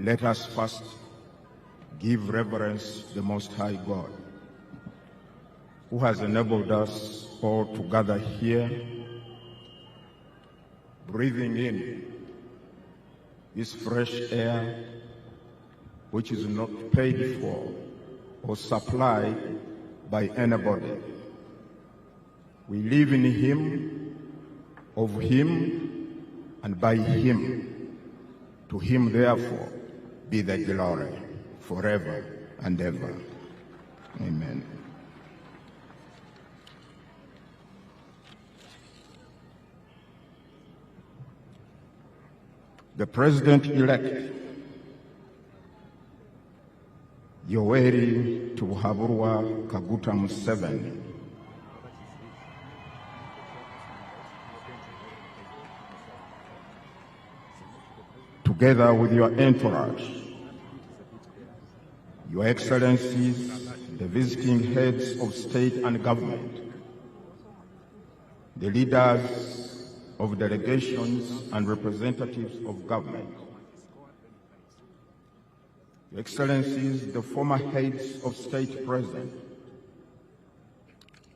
Let us first give reverence to the Most High God, who has enabled us all to gather here, breathing in this fresh air which is not paid for or supplied by anybody. We live in Him, of Him, and by Him. To Him, therefore, be the glory forever and ever. Amen. The President-elect, Yoweri Kaguta Museveni, together with your entourage, Your Excellencies, the visiting heads of state and government, the leaders of delegations and representatives of government, Your Excellencies, the former heads of state present,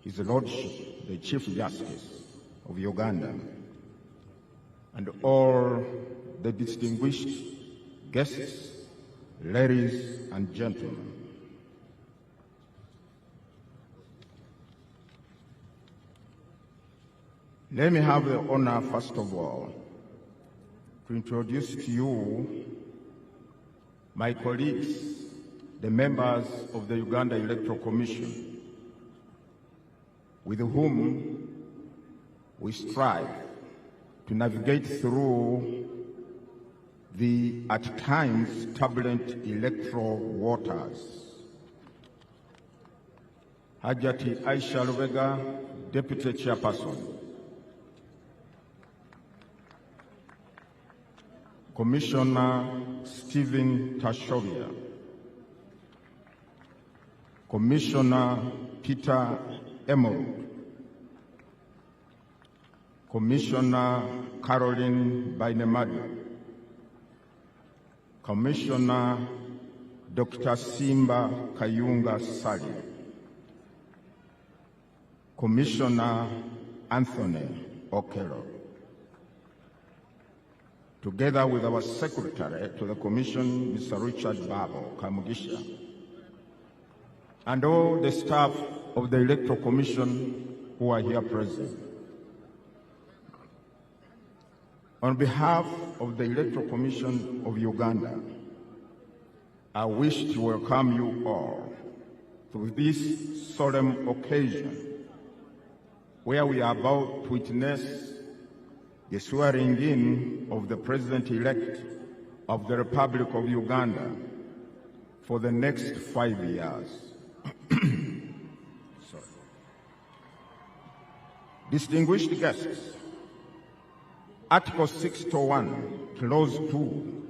His Lordship, the Chief Justice of Uganda, and all the distinguished guests, ladies and gentlemen. Let me have the honor, first of all, to introduce to you my colleagues, the members of the Uganda Electoral Commission, with whom we strive to navigate through the, at times, turbulent electoral waters. Hajati Aisha Lubega, Deputy Chairperson. Commissioner Stephen Tashovia. Commissioner Peter Emerald. Commissioner Caroline Bainemadu. Commissioner Dr. Simba Kayunga Sali. Commissioner Anthony Okello. Together with our Secretary to the Commission, Mr. Richard Babo Kamugisha, and all the staff of the Electoral Commission who are here present. On behalf of the Electoral Commission of Uganda, I wish to welcome you all to this solemn occasion where we are about to witness the swearing-in of the President-elect of the Republic of Uganda for the next 5 years. Distinguished guests, Article 601, Clause 2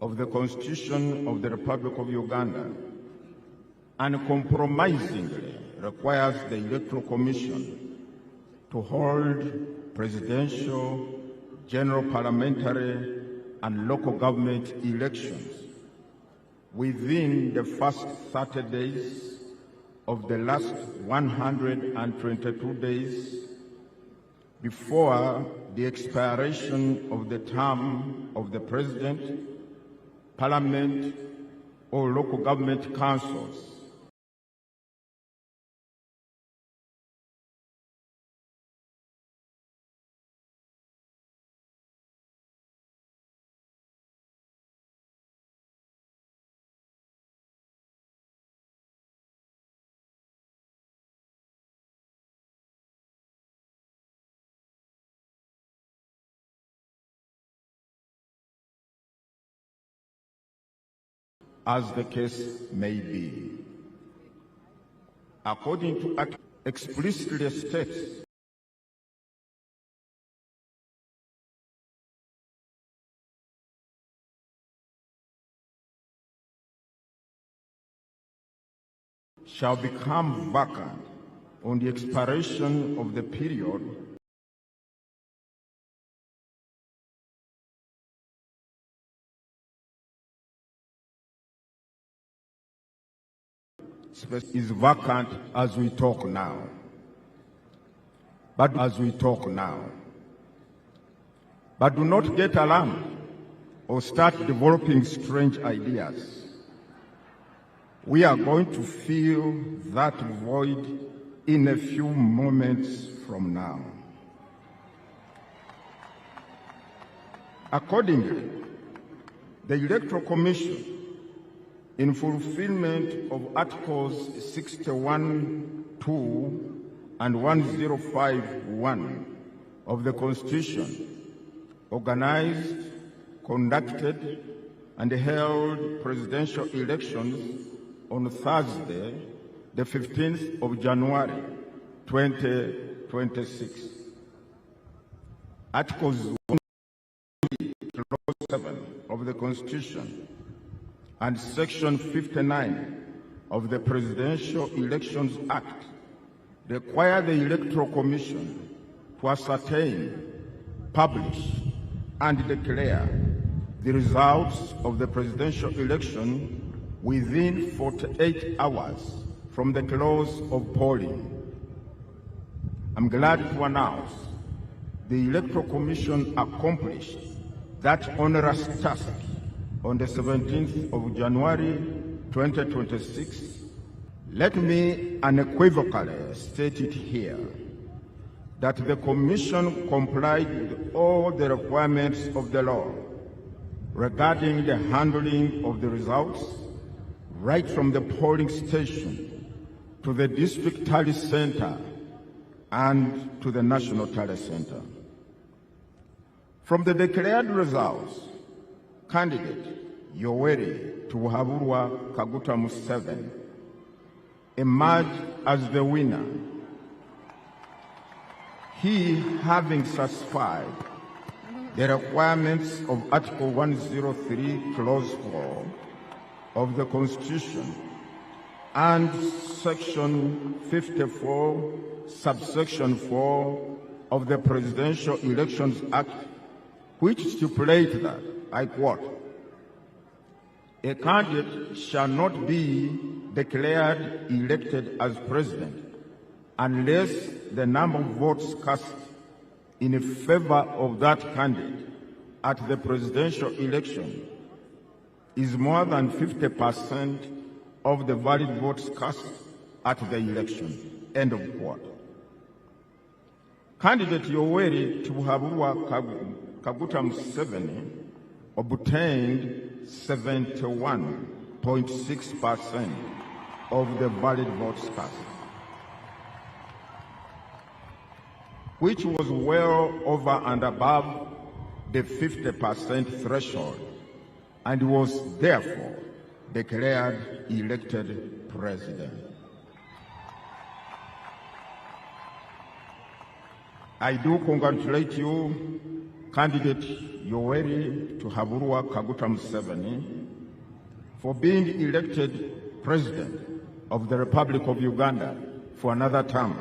of the Constitution of the Republic of Uganda uncompromisingly requires the Electoral Commission to hold presidential, general parliamentary, and local government elections within the first 30 days of the last 122 days before the expiration of the term of the President, Parliament, or local government councils as the case may be. According to Act explicitly states shall become vacant on the expiration of the period space is vacant as we talk now. But do not get alarmed or start developing strange ideas. We are going to fill that void in a few moments from now. Accordingly, the Electoral Commission, in fulfillment of Articles 61(2) and 105(1) of the Constitution, organized, conducted, and held presidential elections on Thursday, the 15th of January, 2026. Articles 107 of the Constitution and Section 59 of the Presidential Elections Act require the Electoral Commission to ascertain, publish, and declare the results of the presidential election within 48 hours from the close of polling. I'm glad to announce the Electoral Commission accomplished that onerous task on the 17th of January 2026. Let me unequivocally state it here that the Commission complied with all the requirements of the law regarding the handling of the results, right from the polling station to the district tally center and to the national tally center. From the declared results, candidate Yoweri Kaguta Museveni emerged as the winner, he having satisfied the requirements of Article 103, Clause 4 of the Constitution and Section 54, Subsection 4 of the Presidential Elections Act, which stipulate that, I quote, "A candidate shall not be declared elected as president unless the number of votes cast in favor of that candidate at the presidential election is more than 50% of the valid votes cast at the election." End of quote. Candidate Yoweri Kaguta Museveni obtained 71.6% of the valid votes cast, which was well over and above the 50% threshold, and was therefore declared elected president. I do congratulate you, candidate Yoweri Kaguta Museveni, for being elected president of the Republic of Uganda for another term.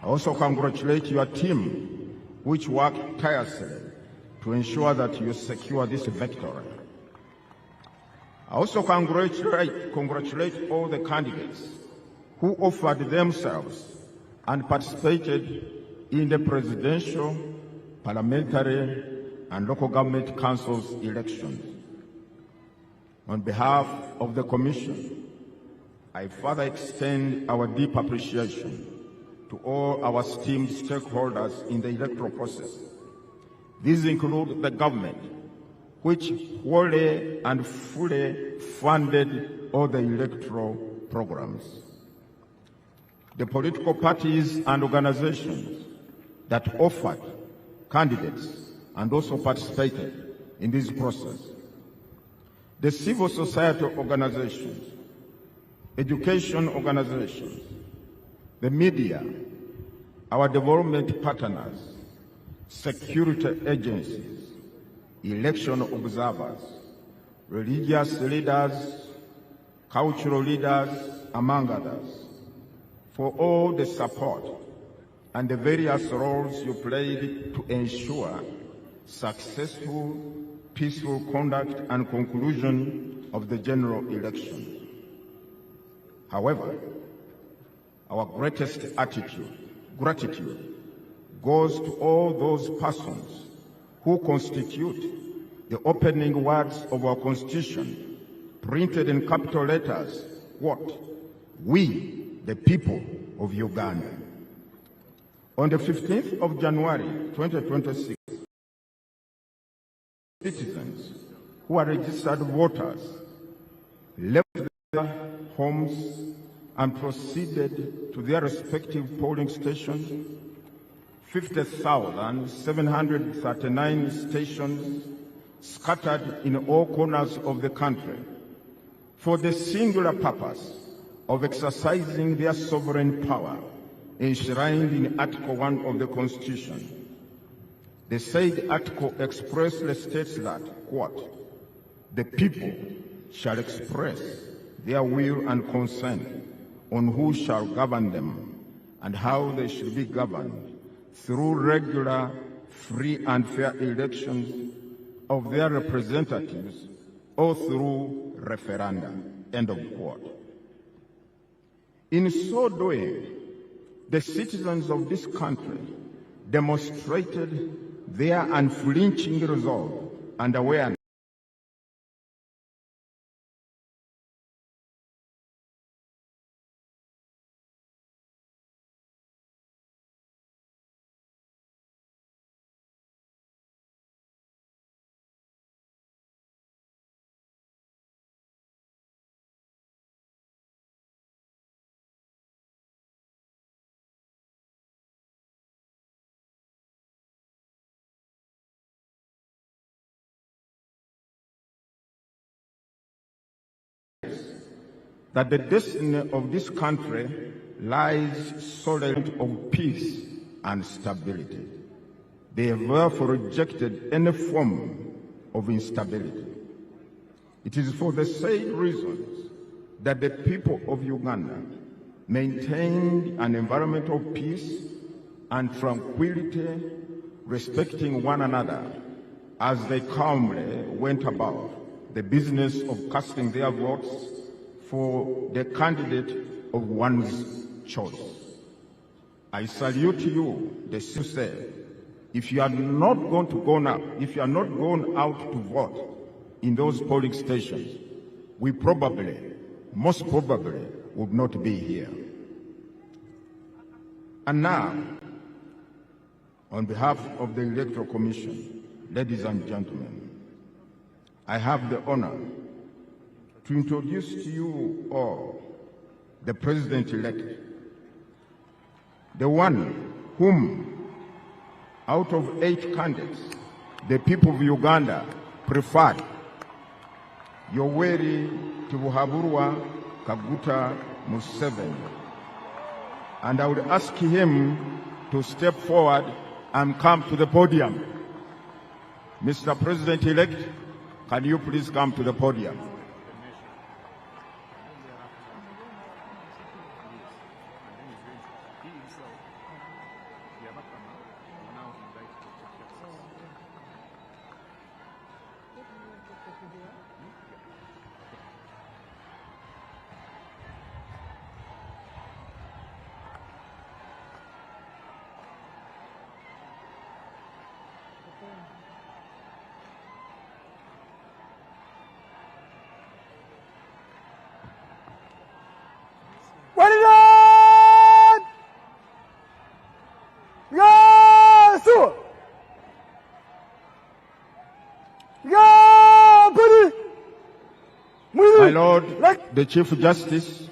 I also congratulate your team, which worked tirelessly to ensure that you secure this victory. I also congratulate all the candidates who offered themselves and participated in the presidential, parliamentary, and local government councils elections. On behalf of the Commission, I further extend our deep appreciation to all our esteemed stakeholders in the electoral process. These include the government, which wholly and fully funded all the electoral programs, the political parties and organizations that offered candidates and also participated in this process, the civil society organizations, education organizations, the media, our development partners, security agencies, election observers, religious leaders, cultural leaders, among others, for all the support and the various roles you played to ensure successful, peaceful conduct and conclusion of the general election. However, our greatest gratitude goes to all those persons who constitute the opening words of our Constitution, printed in capital letters, what? We, the people of Uganda. On the 15th of January 2026, citizens who are registered voters left their homes and proceeded to their respective polling stations. 50,739 stations scattered in all corners of the country for the singular purpose of exercising their sovereign power enshrined in Article 1 of the Constitution. The said article expressly states that, quote, the people shall express their will and consent on who shall govern them and how they should be governed through regular, free and fair elections of their representatives or through referenda, end of quote. In so doing, the citizens of this country demonstrated their unflinching resolve and awareness that the destiny of this country lies solely of peace and stability. They have therefore rejected any form of instability. It is for the same reasons that the people of Uganda maintained an environment of peace and tranquility, respecting one another as they calmly went about the business of casting their votes for the candidate of one's choice. I salute you, the citizen. If you are not going to go now, if you are not going out to vote in those polling stations, we probably, most probably, would not be here. And now, on behalf of the Electoral Commission, ladies and gentlemen, I have the honor to introduce to you all the President-elect, the one whom, out of 8 candidates, the people of Uganda preferred, Yoweri Tibuhaburwa Kaguta Museveni. And I would ask him to step forward and come to the podium. Mr. President-elect, can you please come to the podium? My Lord, the Chief Justice,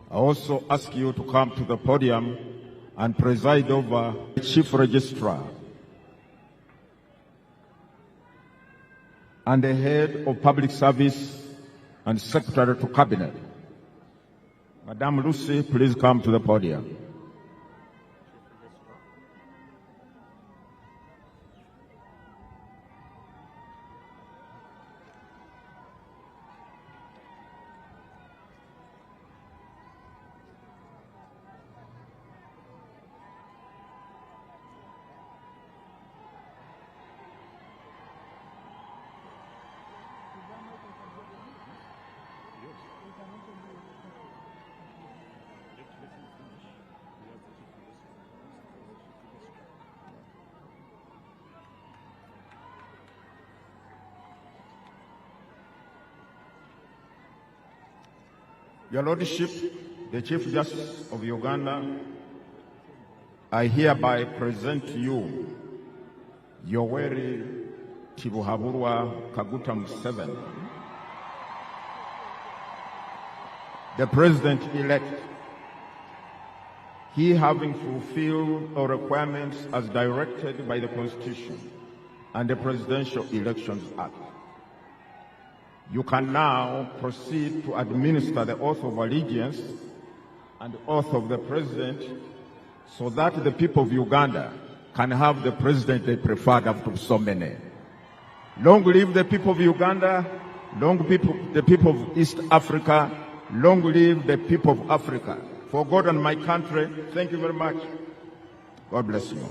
I also ask you to come to the podium and preside over the Chief Registrar and the Head of Public Service and Secretary to Cabinet. Madam Lucy, please come to the podium. Your Lordship, the Chief Justice of Uganda, I hereby present to you Yoweri Tibuhaburwa Kaguta Museveni, the President-elect, he having fulfilled all requirements as directed by the Constitution and the Presidential Elections Act. You can now proceed to administer the oath of allegiance and the oath of the President so that the people of Uganda can have the President they preferred after so many. Long live the people of Uganda, long live the people of East Africa, long live the people of Africa. For God and my country, thank you very much. God bless you.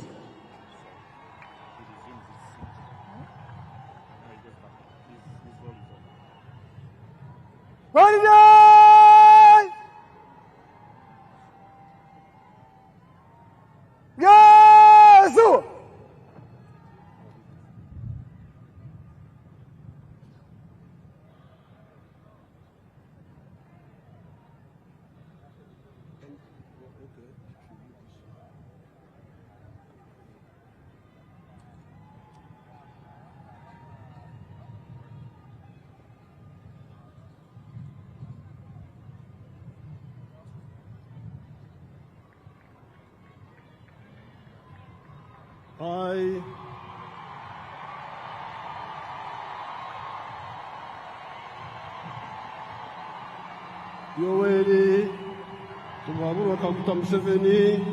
I, Yoweri Tibuhaburwa Kaguta Museveni,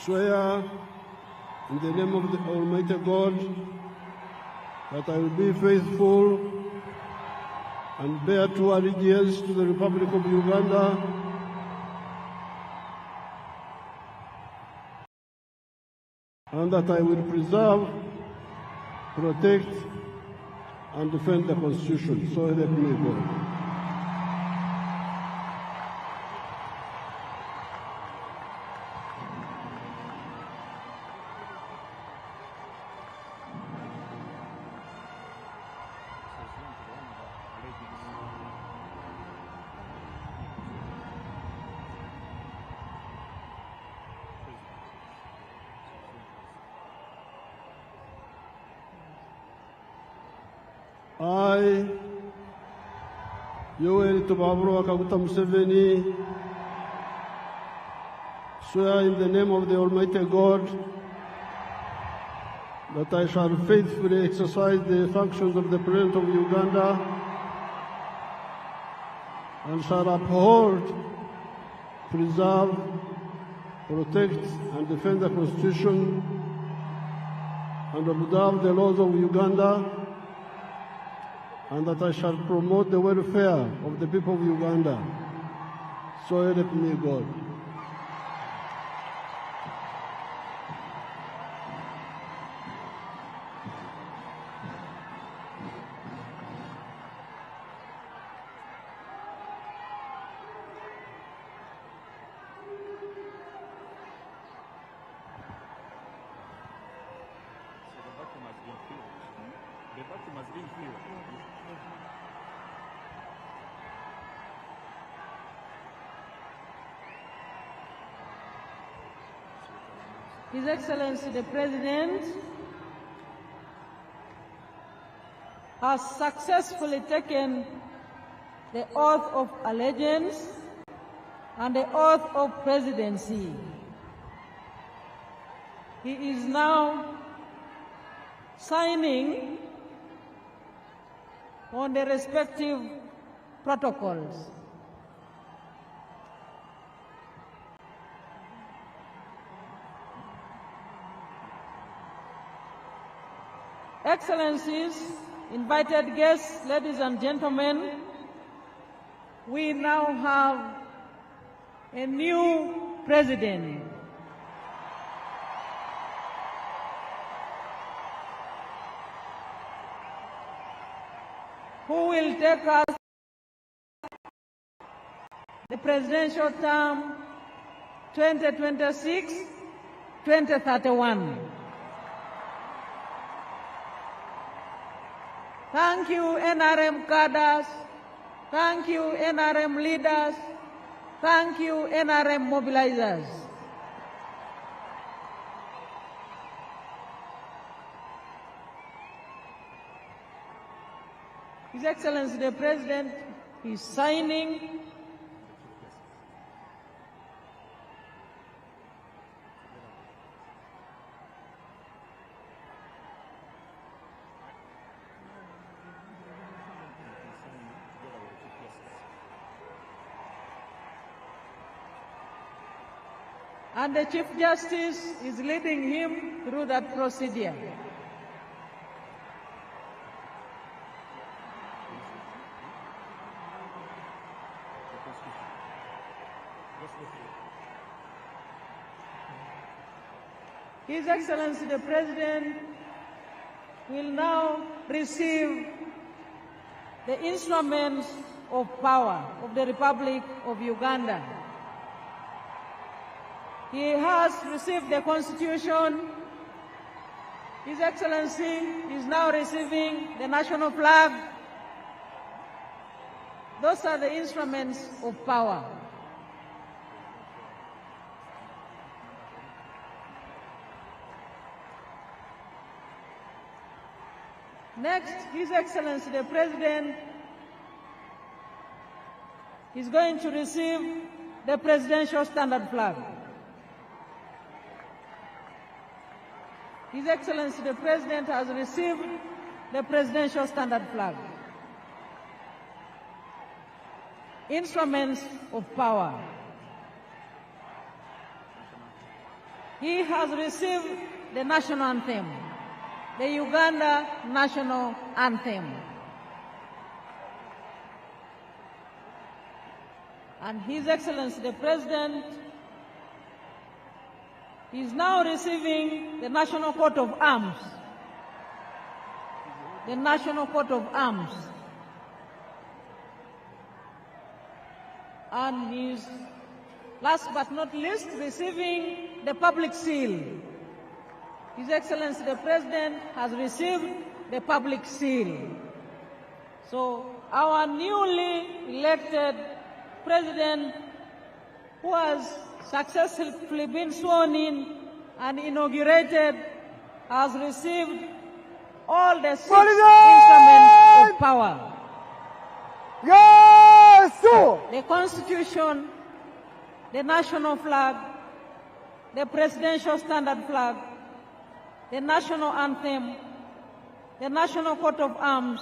swear in the name of the Almighty God that I will be faithful and bear true allegiance to the Republic of Uganda and that I will preserve, protect, and defend the Constitution. So help me God. I, Yoweri Tibuhaburwa Kaguta Museveni, swear in the name of the Almighty God that I shall faithfully exercise the functions of the President of Uganda and shall uphold, preserve, protect, and defend the Constitution and observe the laws of Uganda, and that I shall promote the welfare of the people of Uganda. So help me God. His Excellency the President has successfully taken the oath of allegiance and the oath of presidency. He is now signing on the respective protocols. Excellencies, invited guests, ladies and gentlemen, we now have a new president. Who will take us the presidential term 2026-2031. Thank you, NRM cadres. Thank you, NRM leaders. Thank you, NRM mobilizers. His Excellency the President is signing and the Chief Justice is leading him through that procedure. His Excellency the President will now receive the instruments of power of the Republic of Uganda. He has received the Constitution. His Excellency is now receiving the national flag. Those are the instruments of power. Next, His Excellency the President is going to receive the Presidential Standard Flag. His Excellency the President has received the Presidential Standard Flag. Instruments of power. He has received the national anthem, the Uganda national anthem. And His Excellency the President is now receiving the National Coat of Arms. The National Coat of Arms. And he is, last but not least, receiving the public seal. His Excellency the President has received the public seal. So our newly elected President, who has successfully been sworn in and inaugurated, has received all the 6 instruments of power. Yes, sir. The Constitution, the national flag, the Presidential Standard Flag, the national anthem, the National Coat of Arms,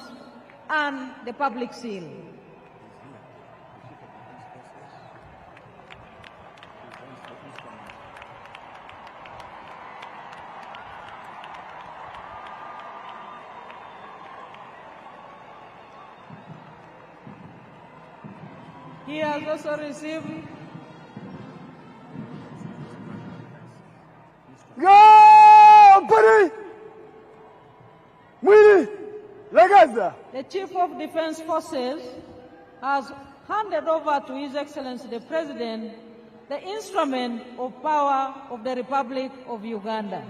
and the public seal. He has also received the Chief of Defense Forces has handed over to His Excellency the President the instrument of power of the Republic of Uganda.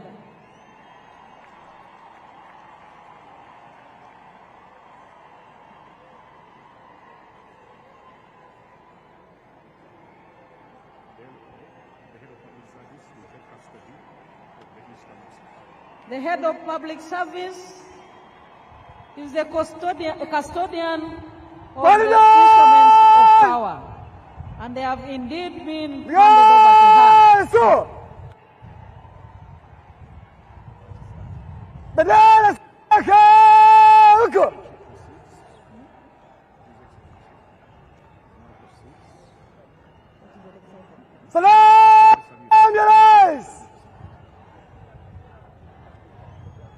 The head of public service is the custodian of the instruments of power, and they have indeed been handed over to her.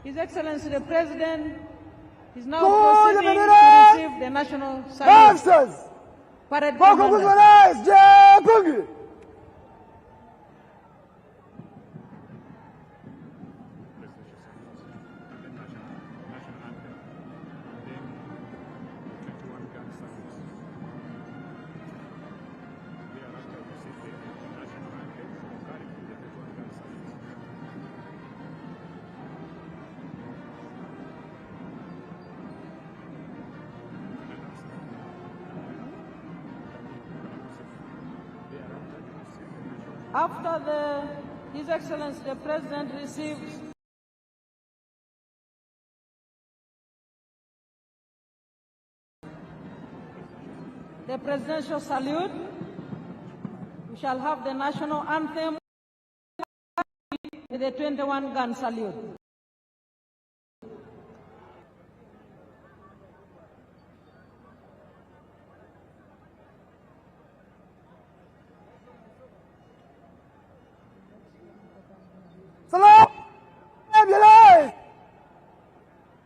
His Excellency the President is now proceeding to receive the national salute. Parade Commander. After His Excellency the President receives the presidential salute, we shall have the national anthem with the 21-gun salute. Salam alaikum.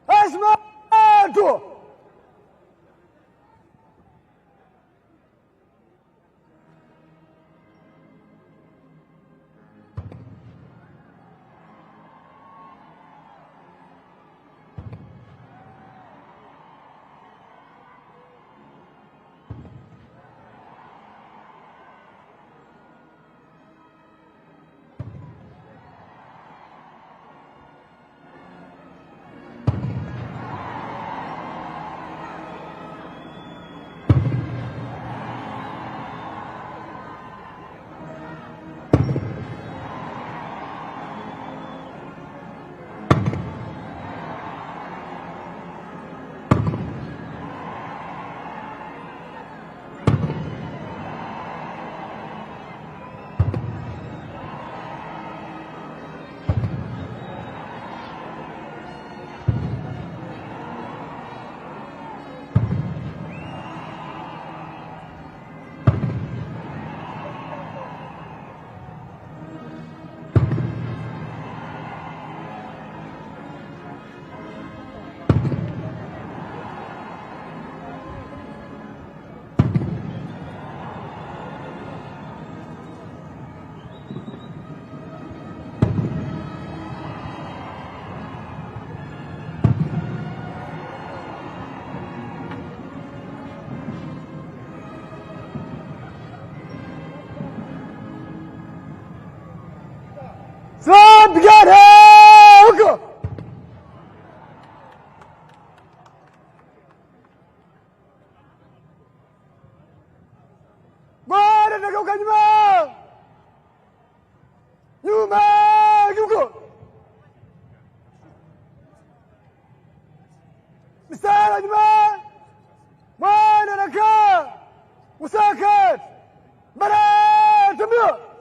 Asmatu. Sabgara! Bora na kanyuma! Nyuma yuko! Mistara nyuma! Bwana nakaa! Usakat! Bara tumio!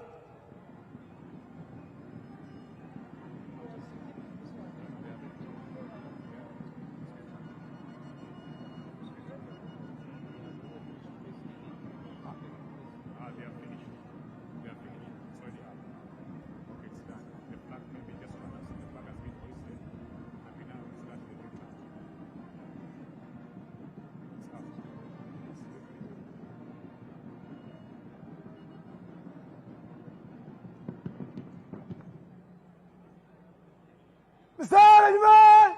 Mstari nyuma!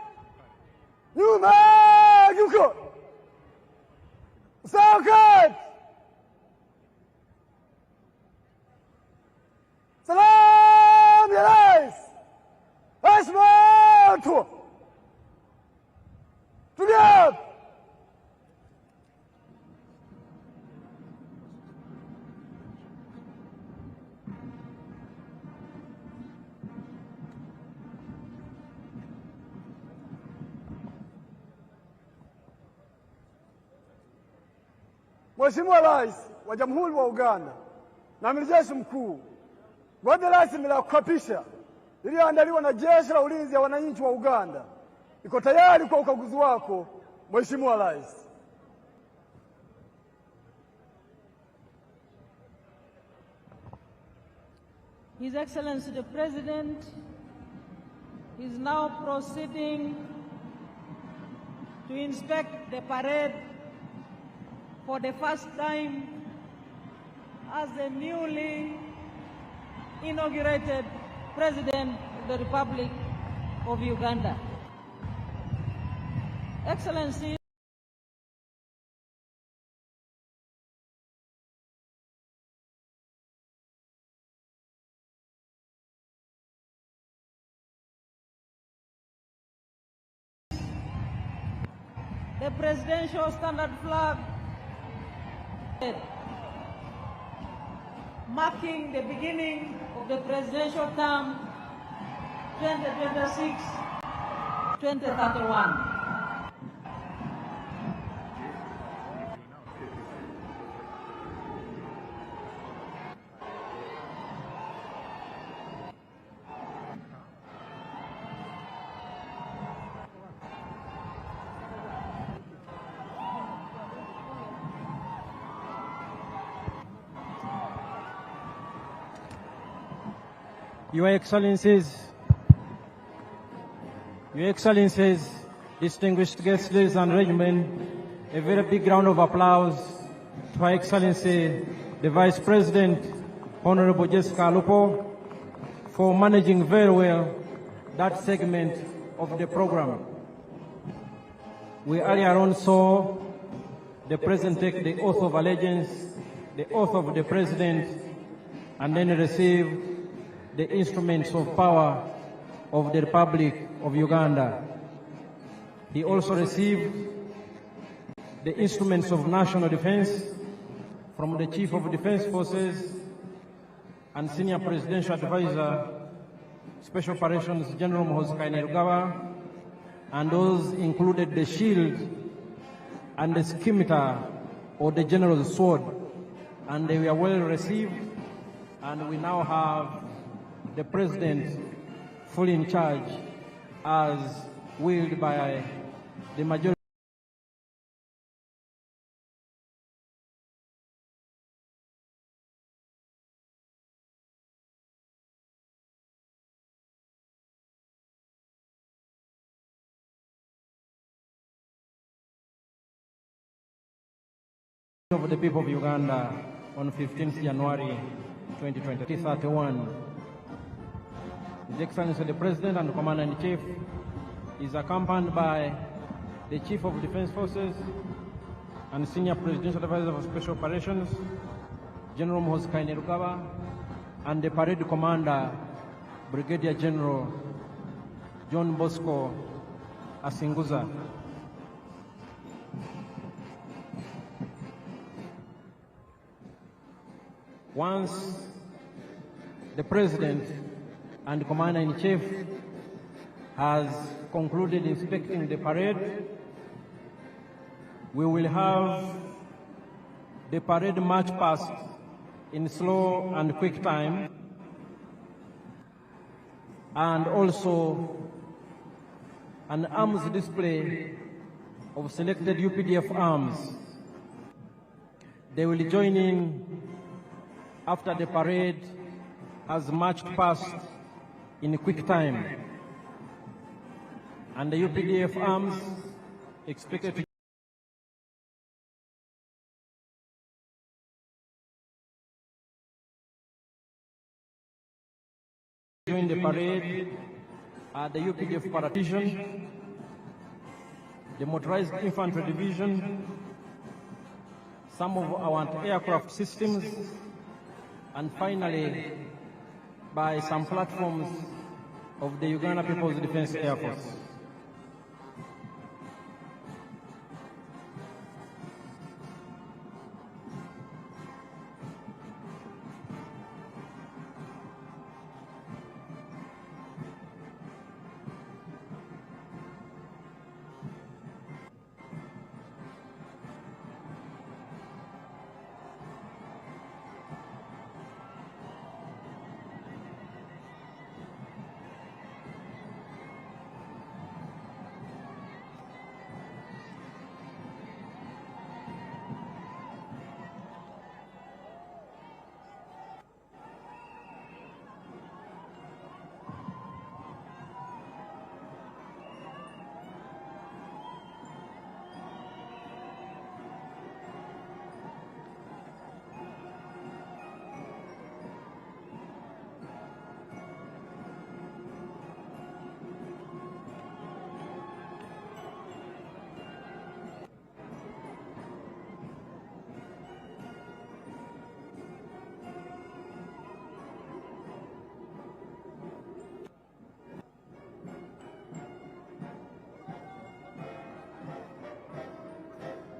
Nyuma! Yuko! Usakat! Salam ya Rais! Asmatu! Tulia! Mheshimiwa Rais wa Jamhuri wa Uganda na Amiri Jeshi Mkuu, gwaride rasmi la kuapisha iliyoandaliwa na Jeshi la Ulinzi ya Wananchi wa Uganda iko tayari kwa ukaguzi wako, Mheshimiwa Rais. His Excellency the President is now proceeding to inspect the parade for the first time as the newly inaugurated President of the Republic of Uganda. Excellency, the presidential standard flag marking the beginning of the presidential term 2026-2031. Your Excellencies, distinguished guests, ladies and gentlemen, a very big round of applause to Her Excellency, the Vice President, Honorable Jessica Lupo, for managing very well that segment of the program. We earlier on saw the President take the oath of allegiance, the oath of the President, and then receive the instruments of power of the Republic of Uganda. He also received the instruments of national defense from the Chief of Defense Forces and Senior Presidential Advisor, Special Operations General Muhoozi Kainerugaba, and those included the shield and the scimitar, or the General's sword, and they were well received, and we now have the President fully in charge as willed by the majority of the people of Uganda on 15th January 2031. His Excellency the President and Commander-in-Chief is accompanied by the Chief of Defense Forces and Senior Presidential Advisor for Special Operations, General Muhoozi Kainerugaba, and the Parade Commander, Brigadier General John Bosco Asinguza. Once the President and Commander-in-Chief has concluded inspecting the parade, we will have the parade march past in slow and quick time, and also an arms display of selected UPDF arms. They will join in after the parade has marched past in a quick time, and the UPDF arms expected to join the parade are the UPDF Paratition, the Motorized Infantry Division, some of our anti-aircraft systems, and finally by some platforms of the Uganda People's Defense Air Force.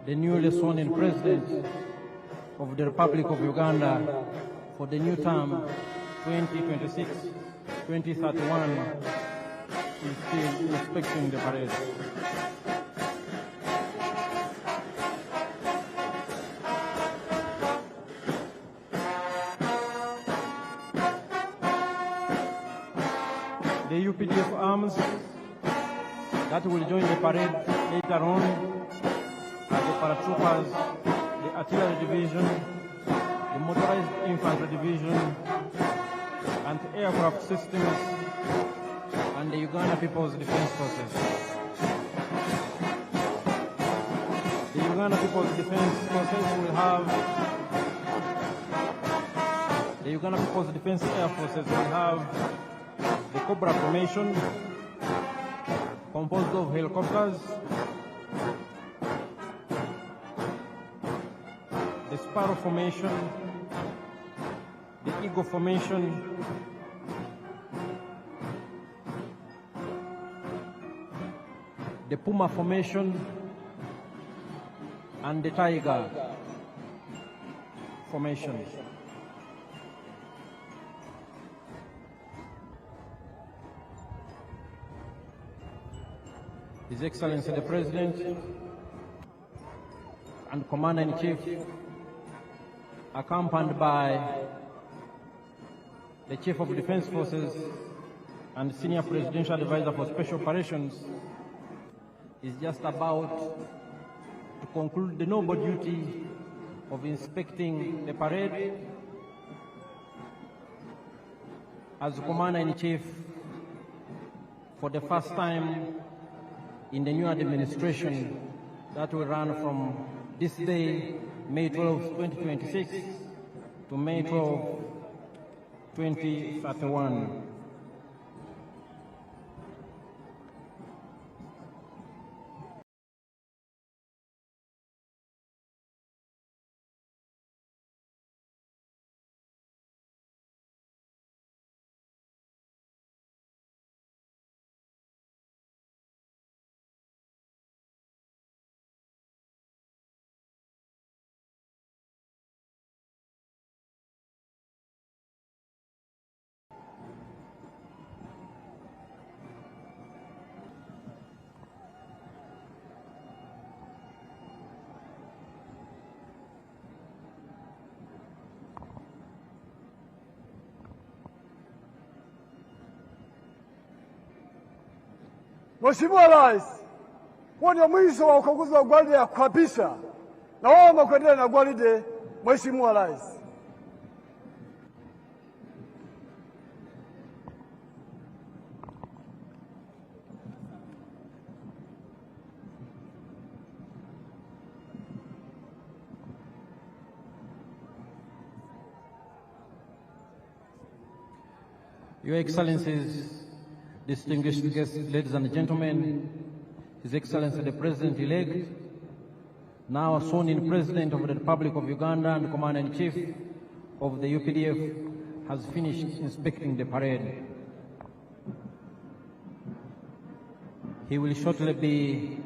The newly sworn-in President of the Republic of Uganda, for the new term 2026-2031 is still inspecting the parade. The UPDF arms that will join the parade later on are the paratroopers, the artillery division, the motorized infantry division, anti-aircraft systems, and the Uganda People's Defense Forces. The Uganda People's Defense Forces will have, the Uganda People's Defense Air Forces will have the Cobra formation, composed of helicopters, the Sparrow formation, the Eagle formation, the Puma formation, and the Tiger formation. His Excellency the President and Commander-in-Chief, accompanied by the Chief of Defense Forces and Senior Presidential Advisor for Special Operations, is just about to conclude the noble duty of inspecting the parade as Commander-in-Chief for the first time in the new administration that will run from this day, May 12, 2026, to May 12, 2031. Mheshimiwa Rais, huo ndio mwisho wa ukaguzi wa gwaride ya kuapisha, na wao kuendelea na gwaride. Mheshimiwa Rais, Your Excellencies, distinguished guests, ladies and gentlemen, His Excellency the President-elect, now sworn-in President of the Republic of Uganda and Commander-in-Chief of the UPDF, has finished inspecting the parade. He will shortly be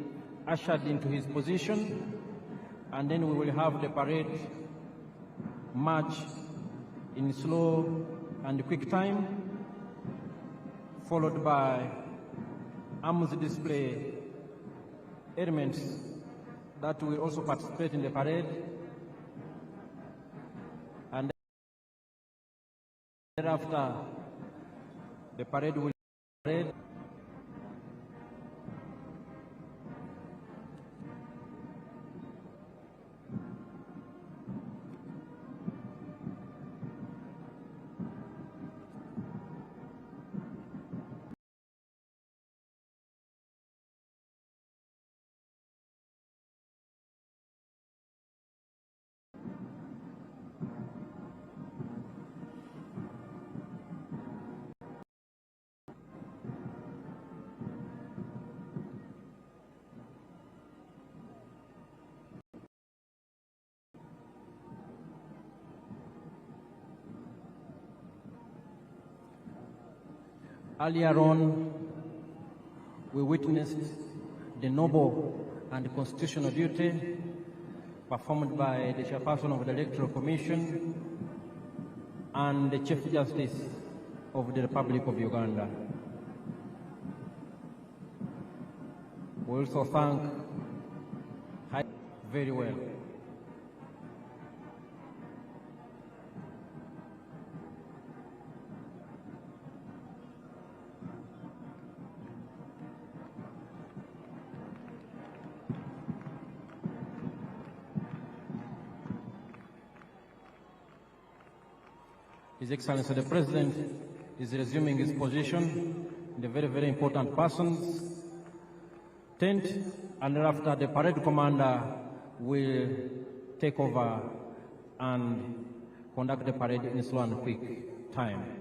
ushered into his position, and then we will have the parade march in slow and quick time, followed by arms display elements that will also participate in the parade, and thereafter the parade will parade. Earlier on, we witnessed the noble and constitutional duty performed by the chairperson of the Electoral Commission and the Chief Justice of the Republic of Uganda. We also thank very well. His Excellency the President is resuming his position in the very, very important persons tent, and thereafter the parade commander will take over and conduct the parade in slow and quick time.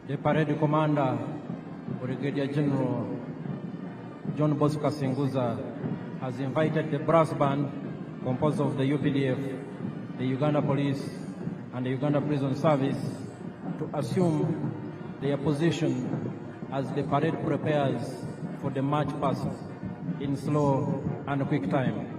The parade commander, Brigadier General John Bosco Singuza, has invited the brass band composed of the UPDF, the Uganda Police, and the Uganda Prison Service to assume their position as the parade prepares for the march past in slow and quick time.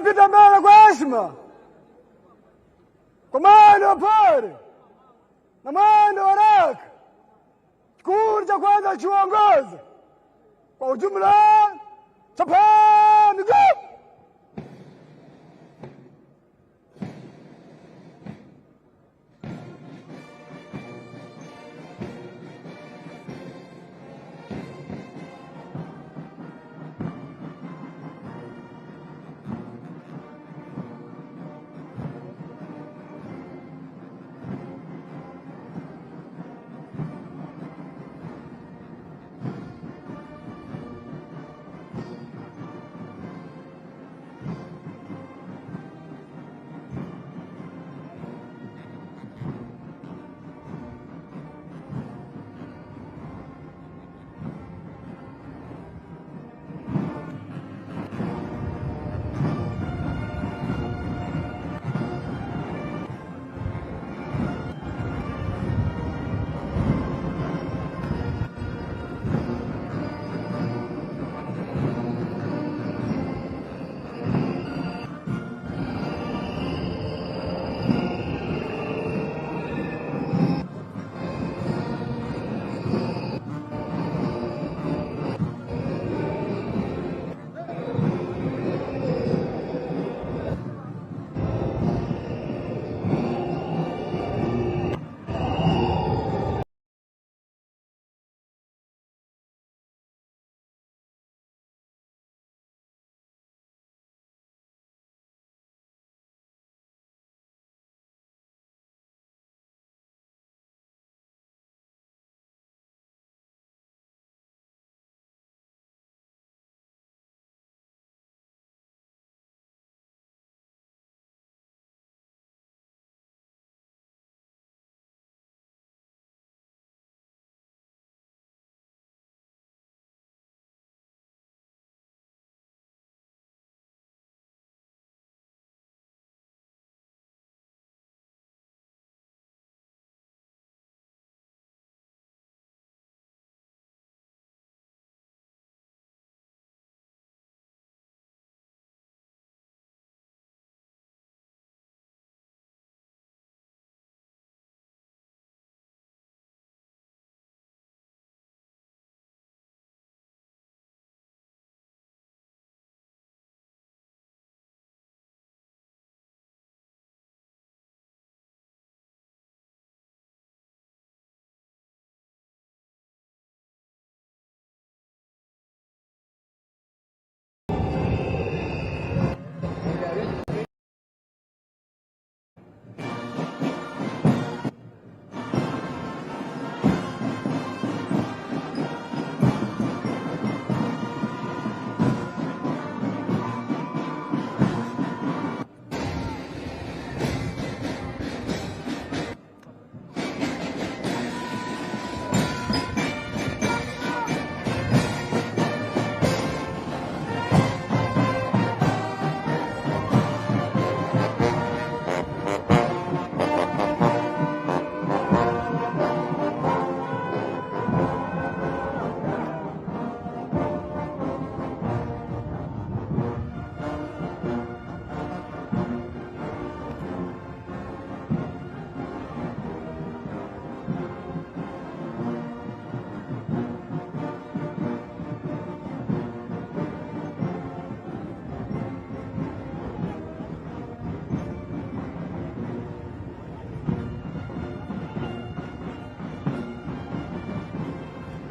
Tunapita mbele kwa heshima, kwa mwendo wa pole na mwendo wa haraka. Kikundi cha kwanza chuongoza kwa ujumla, chapa miguu.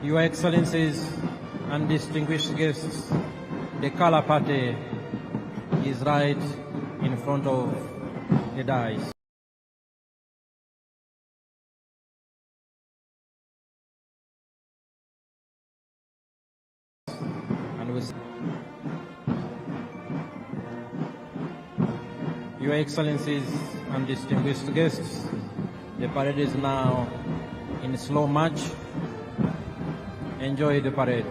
Your Excellencies and distinguished guests, the color party is right in front of the dais. And with Your Excellencies and distinguished guests, the parade is now in slow march. Enjoy the parade.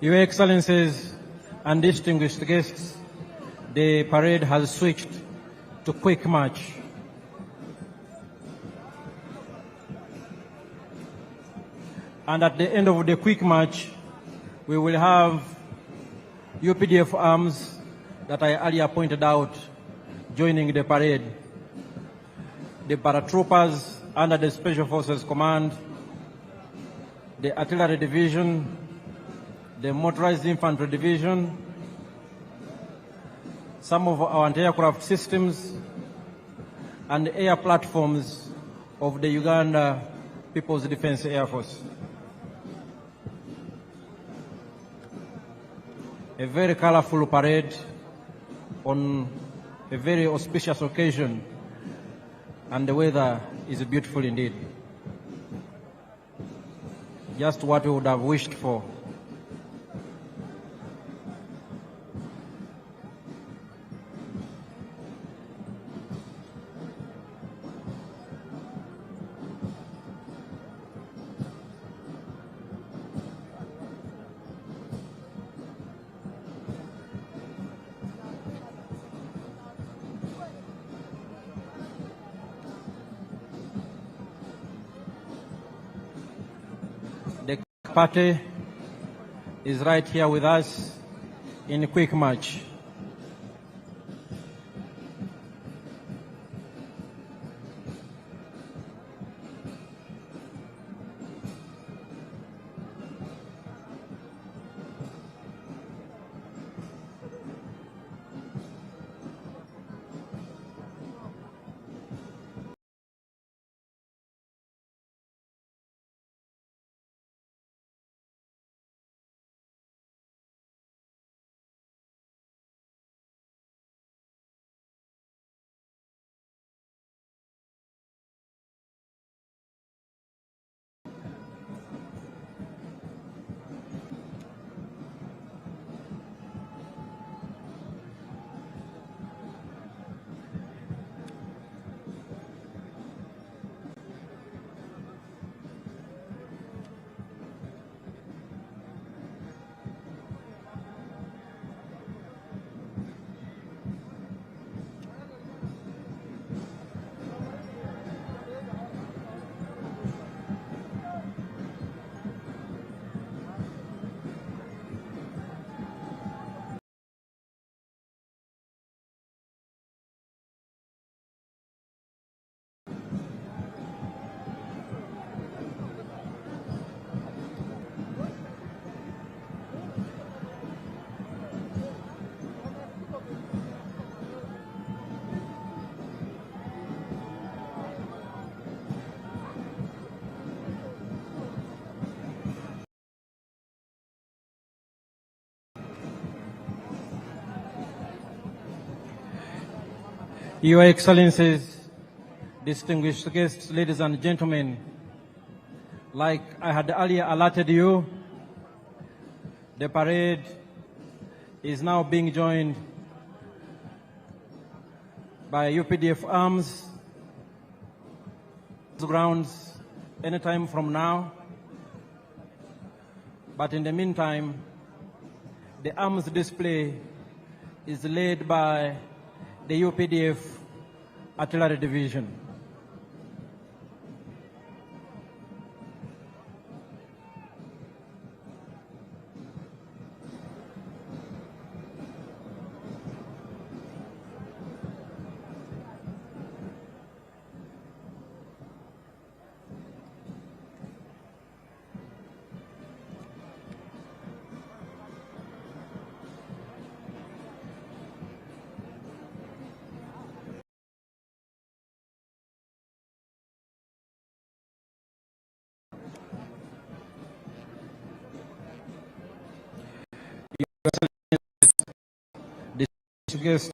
Your Excellencies and distinguished guests, the parade has switched to quick march. And at the end of the quick march, we will have UPDF arms that I earlier pointed out joining the parade. The paratroopers under the Special Forces Command, the Artillery Division, the Motorized Infantry Division, some of our anti-aircraft systems, and the air platforms of the Uganda People's Defense Air Force. A very colorful parade on a very auspicious occasion, and the weather is beautiful indeed. Just what we would have wished for. The party is right here with us in quick march. Your Excellencies, distinguished guests, ladies and gentlemen, like I had earlier alerted you, the parade is now being joined by UPDF arms grounds anytime from now. But in the meantime, the arms display is led by the UPDF Artillery Division. Guests,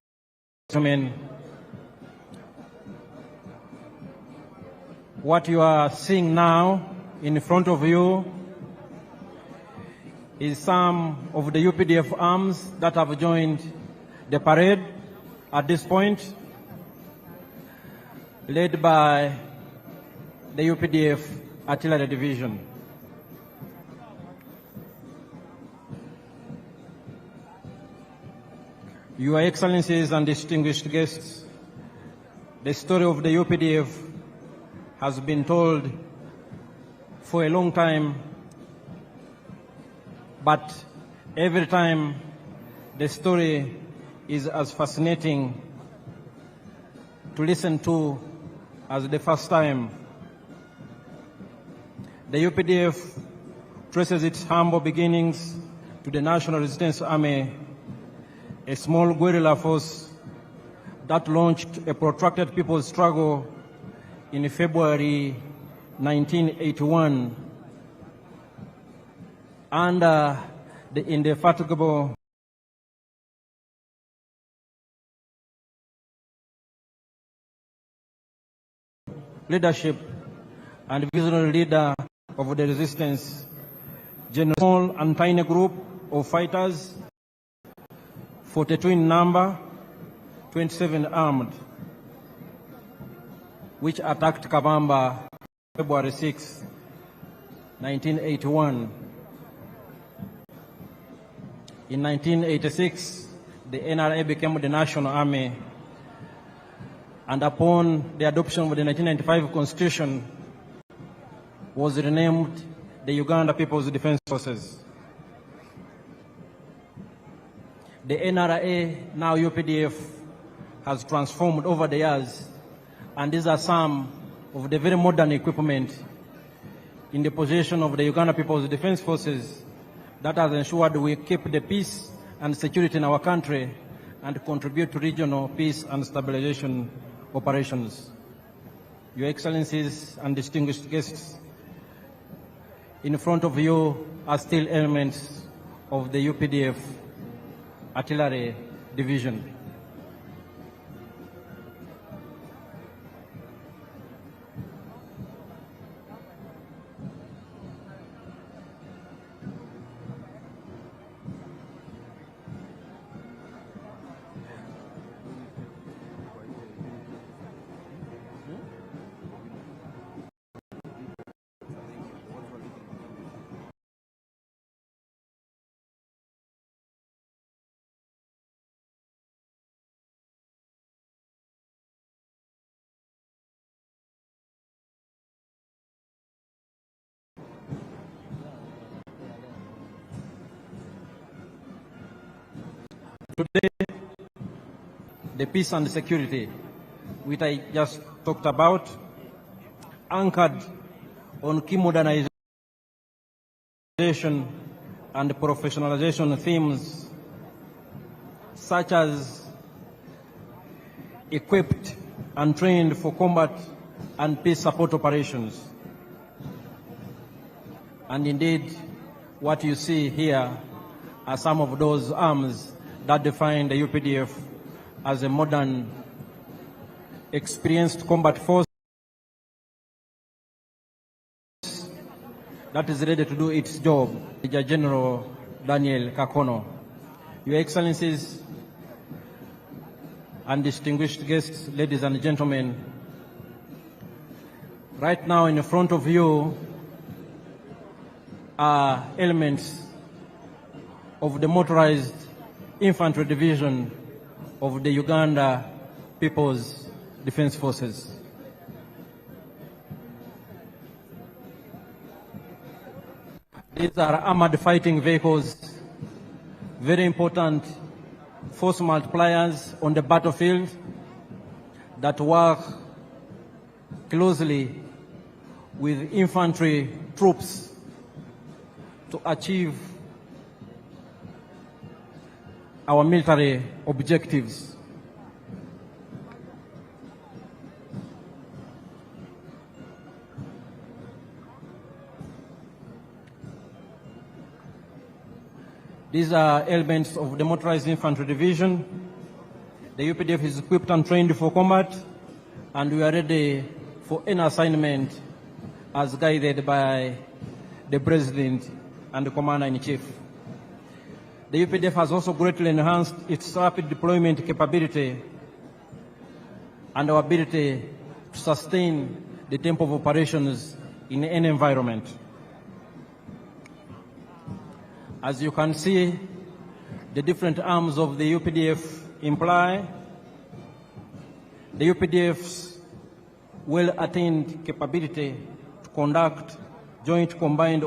what you are seeing now in front of you is some of the UPDF arms that have joined the parade at this point, led by the UPDF Artillery Division. Your Excellencies and distinguished guests, the story of the UPDF has been told for a long time, but every time the story is as fascinating to listen to as the first time. The UPDF traces its humble beginnings to the National Resistance Army, a small guerrilla force that launched a protracted people's struggle in February 1981 under the indefatigable leadership and visionary leader of the resistance, General small and tiny group of fighters, 42 in number, 27 armed, which attacked Kabamba February 6, 1981. In 1986, the NRA became the National Army, and upon the adoption of the 1995 Constitution, was renamed the Uganda People's Defense Forces. The NRA, now UPDF, has transformed over the years, and these are some of the very modern equipment in the possession of the Uganda People's Defense Forces that has ensured we keep the peace and security in our country and contribute to regional peace and stabilization operations. Your Excellencies and distinguished guests, in front of you are still elements of the UPDF Artillery Division. Today, the peace and security, which I just talked about, anchored on key modernization and professionalization themes, such as equipped and trained for combat and peace support operations. And indeed, what you see here are some of those arms that define the UPDF as a modern, experienced combat force that is ready to do its job. Major General Daniel Kakono. Your Excellencies and distinguished guests, ladies and gentlemen, right now in front of you are elements of the motorized infantry division of the Uganda People's Defense Forces. These are armored fighting vehicles, very important force multipliers on the battlefield that work closely with infantry troops to achieve our military objectives. These are elements of the Motorized Infantry Division. The UPDF is equipped and trained for combat, and we are ready for any assignment as guided by the President and the Commander-in-Chief. The UPDF has also greatly enhanced its rapid deployment capability and our ability to sustain the tempo of operations in any environment. As you can see, the different arms of the UPDF imply, the UPDF's well-attained capability to conduct joint combined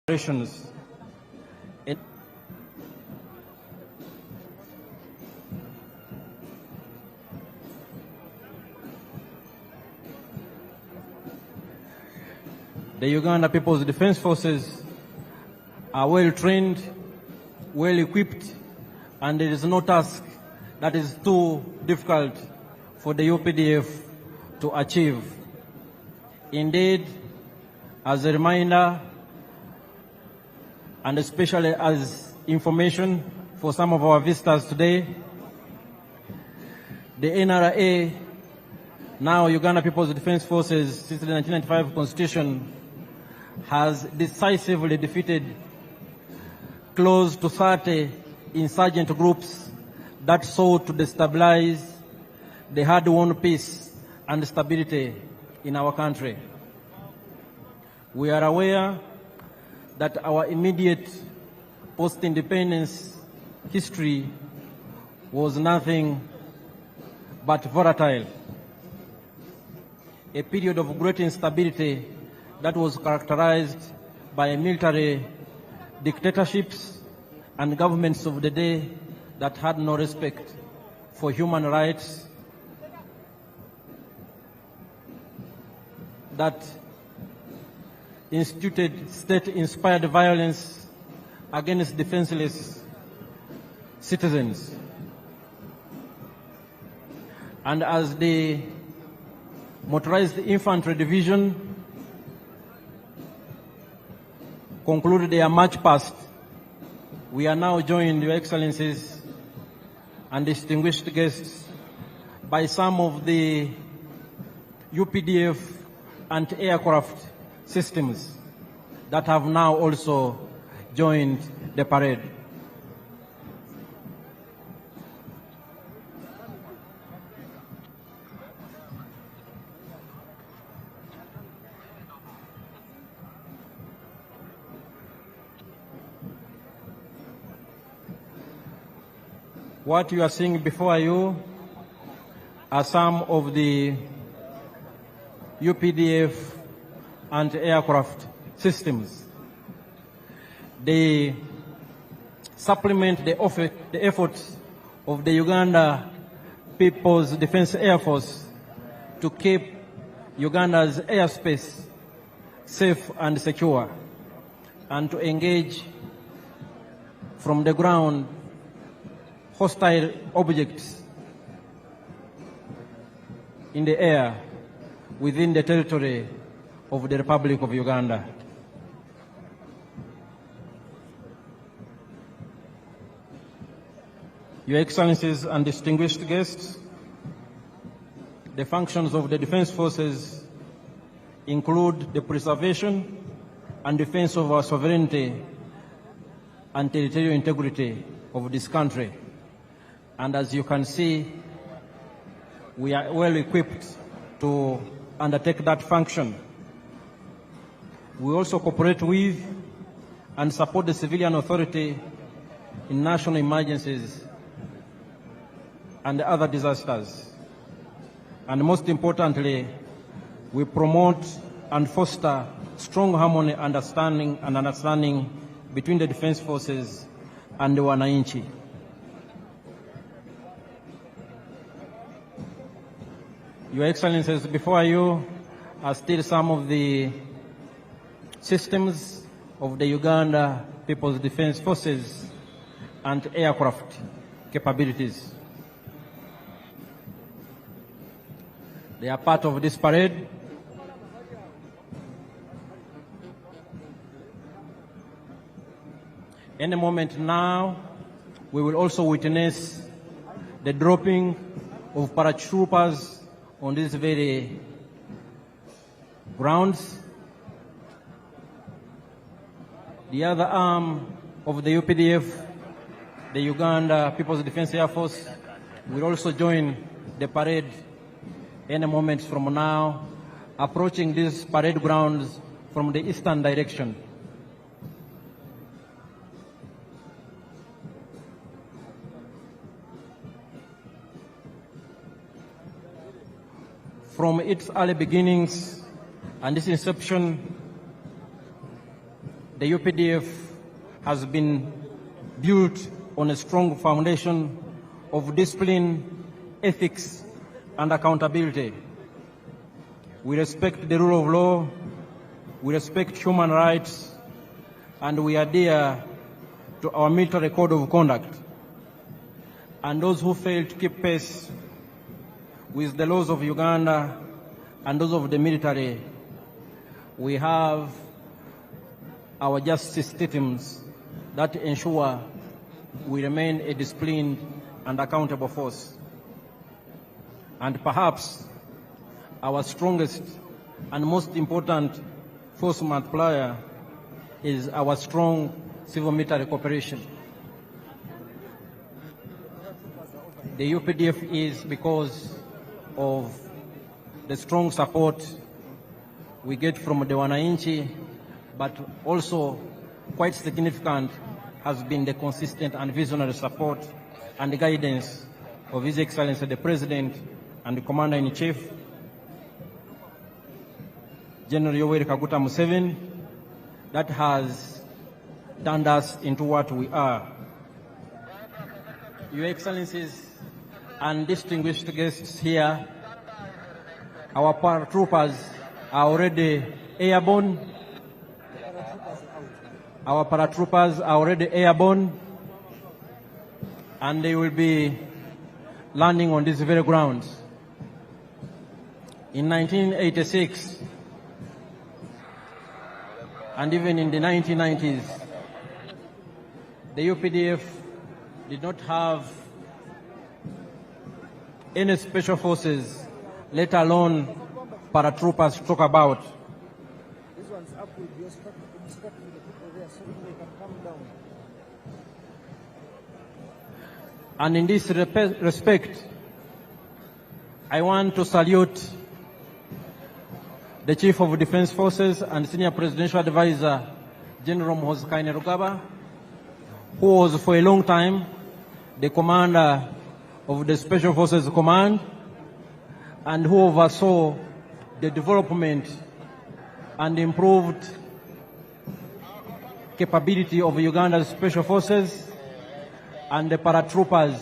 operations. The Uganda People's Defense Forces are well trained, well equipped, and there is no task that is too difficult for the UPDF to achieve. Indeed, as a reminder, and especially as information for some of our visitors today, the NRA, now Uganda People's Defense Forces, since the 1995 Constitution, has decisively defeated close to 30 insurgent groups that sought to destabilize the hard-won peace and stability in our country. We are aware that our immediate post-independence history was nothing but volatile, a period of great instability that was characterized by military dictatorships and governments of the day that had no respect for human rights, that instituted state-inspired violence against defenseless citizens. And as the Motorized Infantry Division concluded their march past, we are now joined, Your Excellencies and distinguished guests, by some of the UPDF anti-aircraft systems that have now also joined the parade. What you are seeing before you are some of the UPDF anti-aircraft systems. They supplement the efforts of the Uganda People's Defense Air Force to keep Uganda's airspace safe and secure, and to engage from the ground hostile objects in the air within the territory of the Republic of Uganda. Your Excellencies and distinguished guests, the functions of the Defense Forces include the preservation and defense of our sovereignty and territorial integrity of this country. And as you can see, we are well equipped to undertake that function. We also cooperate with and support the civilian authority in national emergencies and other disasters. And most importantly, we promote and foster strong harmony, understanding between the Defense Forces and the wananchi. Your Excellencies, before you are still some of the systems of the Uganda People's Defense Forces and aircraft capabilities. They are part of this parade. Any moment now, we will also witness the dropping of paratroopers on these very grounds. The other arm of the UPDF, the Uganda People's Defense Air Force, will also join the parade any moment from now, approaching these parade grounds from the eastern direction. From its early beginnings and its inception, the UPDF has been built on a strong foundation of discipline, ethics, and accountability. We respect the rule of law, we respect human rights, and we adhere to our military code of conduct. And those who fail to keep pace with the laws of Uganda and those of the military, we have our justice systems that ensure we remain a disciplined and accountable force. And perhaps our strongest and most important force multiplier is our strong civil-military cooperation. The UPDF is because of the strong support we get from the wananchi, but also quite significant has been the consistent and visionary support and the guidance of His Excellency the President and the Commander-in-Chief, General Yoweri Kaguta Museveni, that has turned us into what we are. Your Excellencies and distinguished guests here, our paratroopers are already airborne. Our paratroopers are already airborne, and they will be landing on these very grounds. In 1986, and even in the 1990s, the UPDF did not have any special forces, let alone paratroopers to talk about. And in this respect, I want to salute the Chief of Defense Forces and Senior Presidential Advisor, General Muhoozi Kainerugaba, who was for a long time the commander of the Special Forces Command and who oversaw the development and improved capability of Uganda's Special Forces and the paratroopers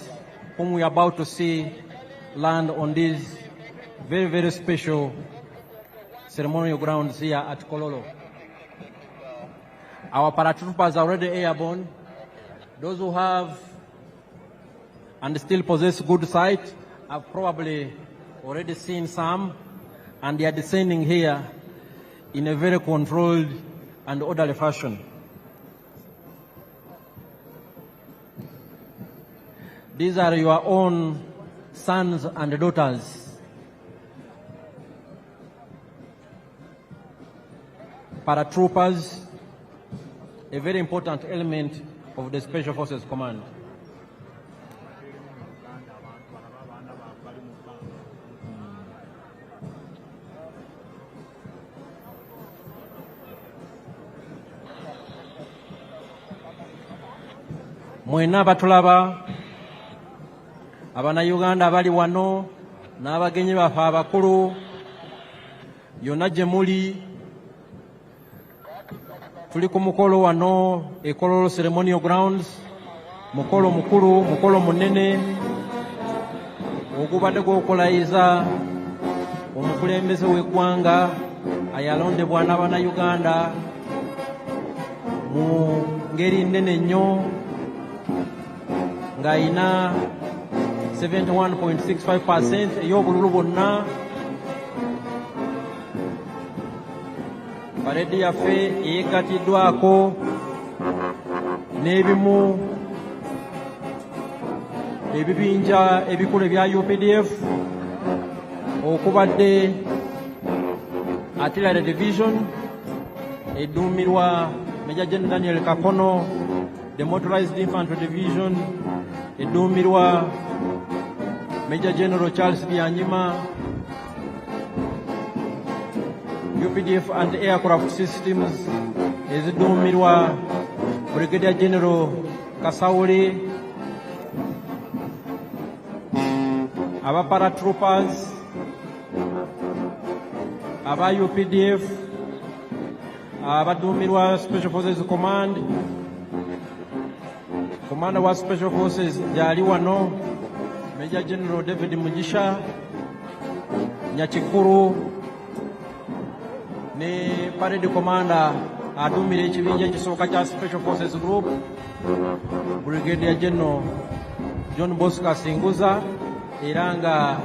whom we are about to see land on these very, very special ceremonial grounds here at Kololo. Our paratroopers are already airborne. Those who have and still possess good sight have probably already seen some, and they are descending here in a very controlled and orderly fashion. These are your own sons and daughters. Paratroopers, a very important element of the Special Forces Command. Mwena batulaba Abannayuganda abali wano n'abagenyi baffe abakulu yonna gye muli, tuli ku mukolo wano e Kololo Ceremonial Grounds, mukolo mukulu, mukolo munene ogubadde gw'okulayiza omukulembeze w'eggwanga ayalondebwa n'Abannayuganda mu ngeri nnene nnyo ng'ayina 71.65% ey'obululu bwonna. Paredi yaffe yeegatiddwako n'ebimu ebibinja ebikulu ebya UPDF okubadde Artillery Division edduumirwa Major General Daniel Kakono, the Motorized Infantry Division edduumirwa Major General Charles Byanyima, UPDF and Aircraft Systems ezidduumirwa Brigadier General Kasauli, aba paratroopers, aba UPDF, abadduumirwa Special Forces Command, Commander wa Special Forces gyali wano Major General David Mugisha Nyakikuru, ne Parade Commander aduumira ekibinja ekisooka kya Special Forces Group Brigadier General John Bosco Singuza, era nga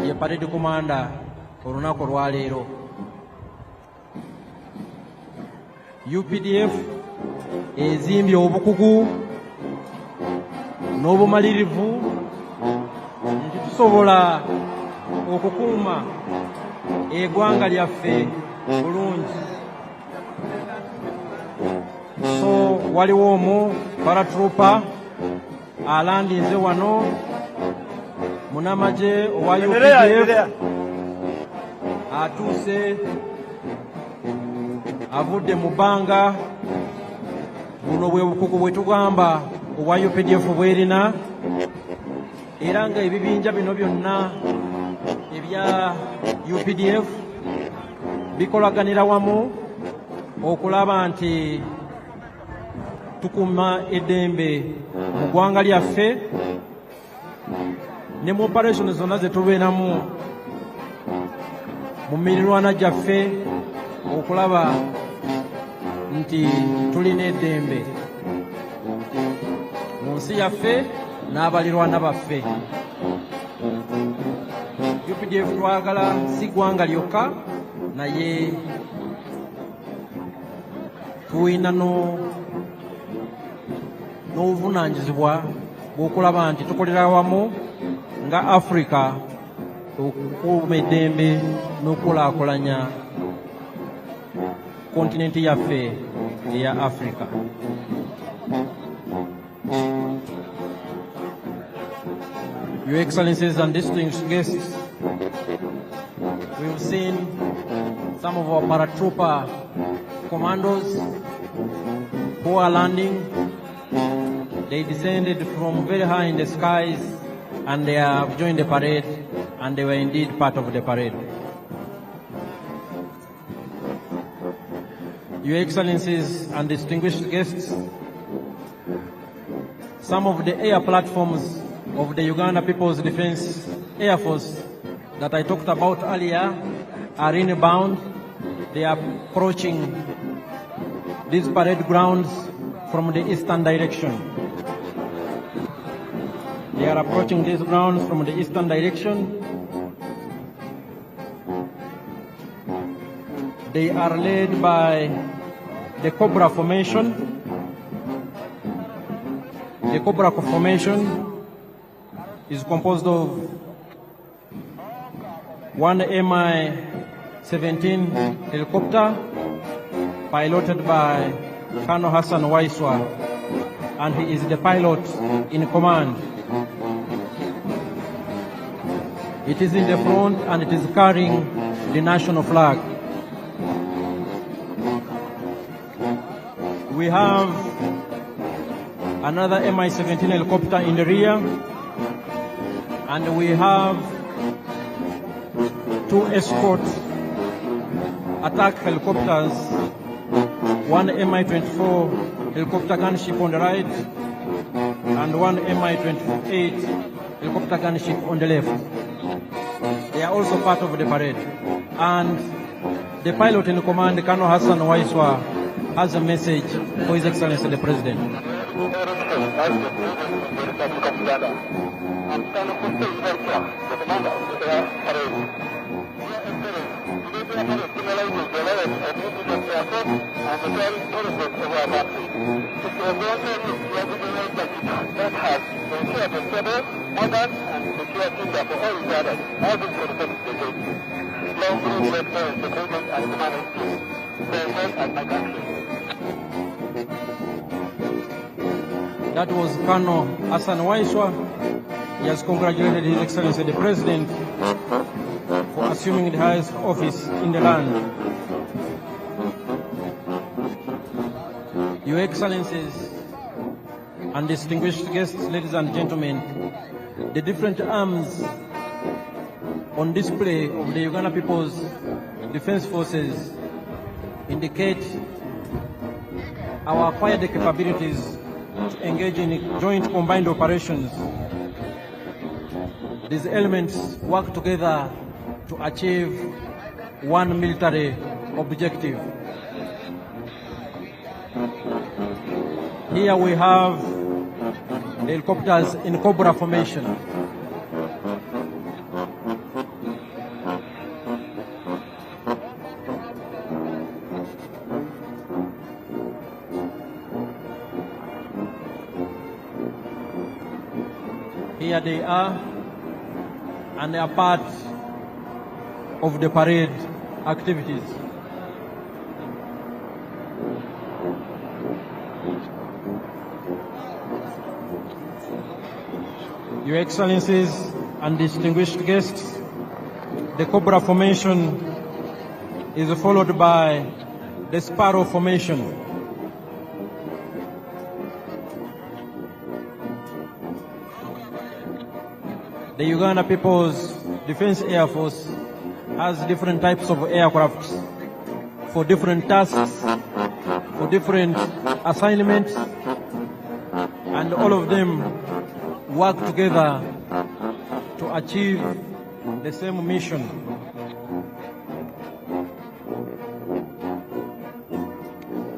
ye Parade Commander olunaku olwaleero. UPDF ezimbye obukugu n'obumalirivu nti tusobola okukuuma eggwanga lyaffe bulungi. So waliwo omu paratrooper alandinze wano munamaje owa UPDF atuuse avudde mu bbanga. Buno bwe bukugu bwe tugamba obwa UPDF bwerina, era nga ebibinja bino byonna ebya UPDF bikolaganira wamu okulaba nti tukuuma eddembe mu ggwanga lyaffe ne mu operation zonna ze tubeeramu mu mirirwana gyaffe okulaba nti tulina eddembe mu nsi yaffe n'abalirwana baffe. UPDF twagala si ggwanga lyokka, naye tulina n'obuvunaanyizibwa bw'okulaba nti tukolera wamu nga Africa okukuuma eddembe n'okulaakulanya kontinenti yaffe eya Africa. Your Excellencies and distinguished guests, we've seen some of our paratrooper commandos who are landing. They descended from very high in the skies and they have joined the parade, and they were indeed part of the parade. Your Excellencies and distinguished guests, some of the air platforms of the Uganda People's Defense Air Force that I talked about earlier are inbound. They are approaching these parade grounds from the eastern direction. They are approaching these grounds from the eastern direction. They are led by the Cobra Formation. The Cobra Formation is composed of one Mi-17 helicopter piloted by Colonel Hassan Waiswa, and he is the pilot in command. It is in the front and it is carrying the national flag. We have another Mi-17 helicopter in the rear, and we have two escort attack helicopters, one Mi-24 helicopter gunship on the right and one Mi-28 helicopter gunship on the left. They are also part of the parade. And the pilot in command, Colonel Hassan Waiswa, has a message for His Excellency the President. That was Colonel Hassan Waiswa. He has congratulated His Excellency the President for assuming the highest office in the land. Your Excellencies and distinguished guests, ladies and gentlemen, the different arms on display of the Uganda People's Defense Forces indicate our acquired capabilities to engage in joint combined operations. These elements work together to achieve one military objective. Here we have the helicopters in Cobra formation. Here they are, and they are part of the parade activities. Your Excellencies and distinguished guests, the Cobra formation is followed by the Sparrow formation. The Uganda People's Defense Air Force has different types of aircraft for different tasks, for different assignments, and all of them work together to achieve the same mission.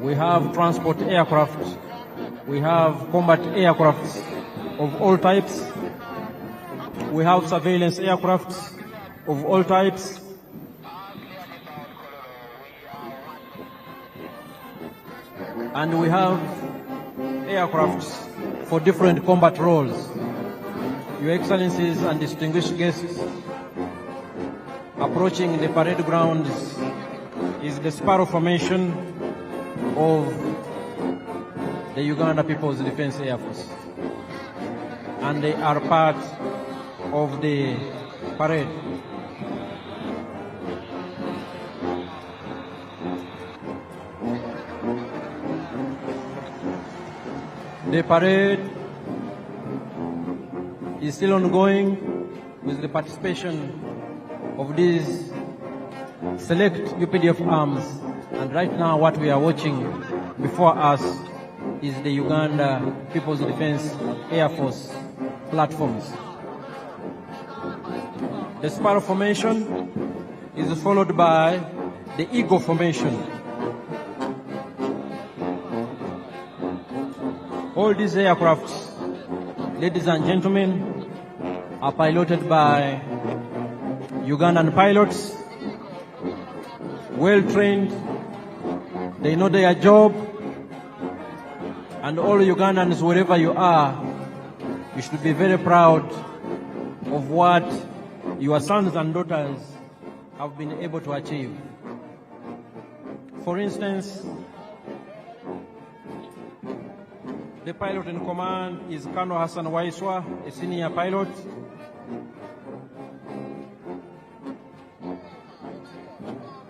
We have transport aircraft, we have combat aircraft of all types, we have surveillance aircraft of all types, and we have aircrafts for different combat roles. Your Excellencies and distinguished guests, approaching the parade grounds is the Sparrow formation of the Uganda People's Defense Air Force, and they are part of the parade. The parade is still ongoing with the participation of these select UPDF arms, and right now what we are watching before us is the Uganda People's Defense Air Force platforms. The Sparrow formation is followed by the Eagle formation. All these aircrafts, ladies and gentlemen, are piloted by Ugandan pilots, well trained, they know their job, and all Ugandans, wherever you are, you should be very proud of what your sons and daughters have been able to achieve. For instance, the pilot in command is Colonel Hassan Waiswa, a senior pilot.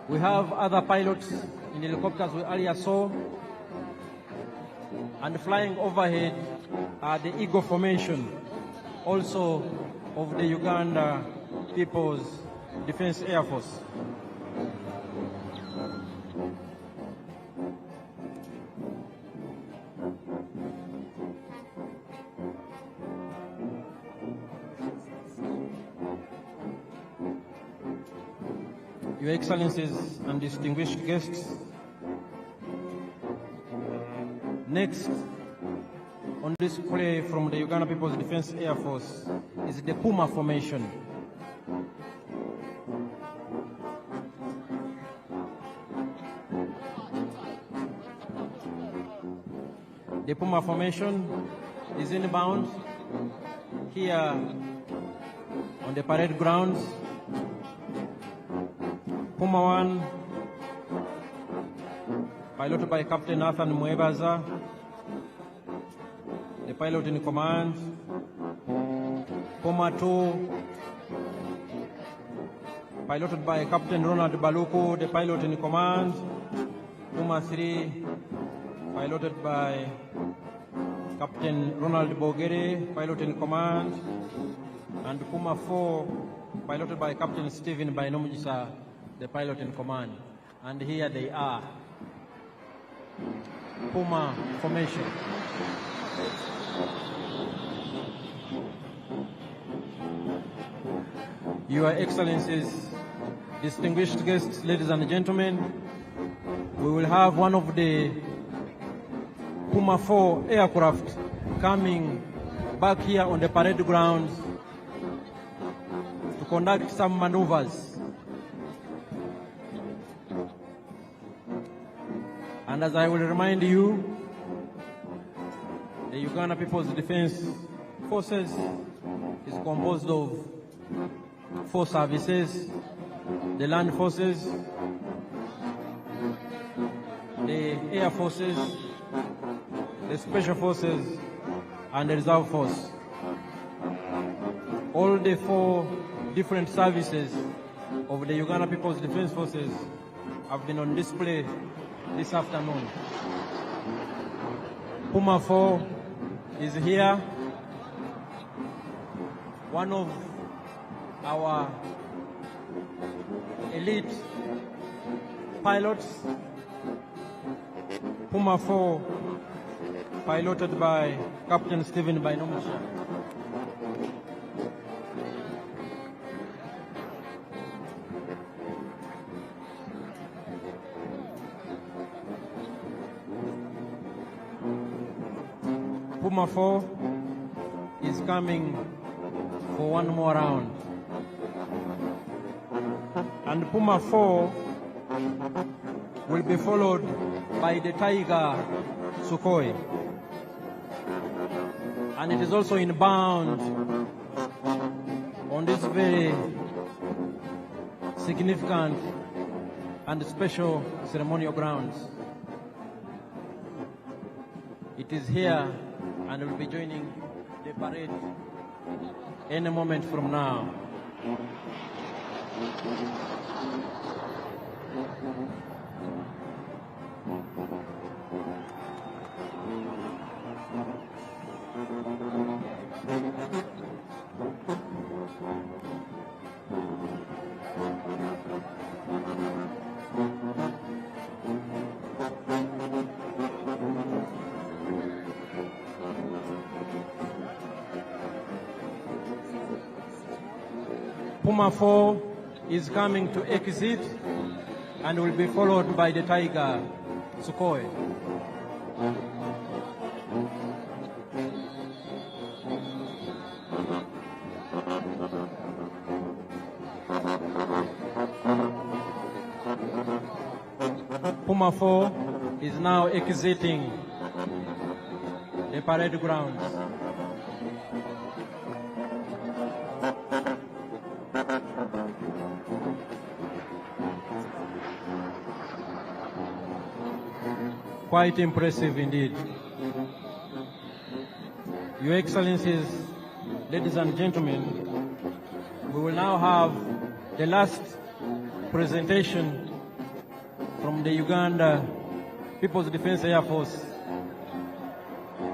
We have other pilots in helicopters we earlier saw, and flying overhead are the Eagle Formation, also of the Uganda People's Defense Air Force. Your Excellencies and distinguished guests, next on display from the Uganda People's Defense Air Force is the Puma Formation. The Puma Formation is inbound here on the parade grounds. Puma 1, piloted by Captain Nathan Mwebaza, the pilot in command. Puma 2, piloted by Captain Ronald Baluku, the pilot in command. Puma 3, piloted by Captain Ronald Bogere, pilot in command. And Puma 4, piloted by Captain Stephen Bainomujisa, the pilot in command. And here they are. Puma Formation. Your Excellencies, distinguished guests, ladies and gentlemen, we will have one of the Puma 4 aircraft coming back here on the parade grounds to conduct some maneuvers. And as I will remind you, the Uganda People's Defense Forces is composed of 4 services: the Land Forces, the Air Forces, the Special Forces, and the Reserve Force. All the 4 different services of the Uganda People's Defense Forces have been on display this afternoon. Puma 4 is here, one of our elite pilots. Puma 4, piloted by Captain Stephen Bainomujisa. Puma 4 is coming for one more round. And Puma 4 will be followed by the Tiger Sukhoi. And it is also inbound on this very significant and special ceremonial grounds. It is here and will be joining the parade any moment from now. Puma 4 is coming to exit and will be followed by the Tiger Sukhoi. Puma 4 is now exiting the parade grounds. Quite impressive indeed. Your Excellencies, ladies and gentlemen, we will now have the last presentation from the Uganda People's Defense Air Force,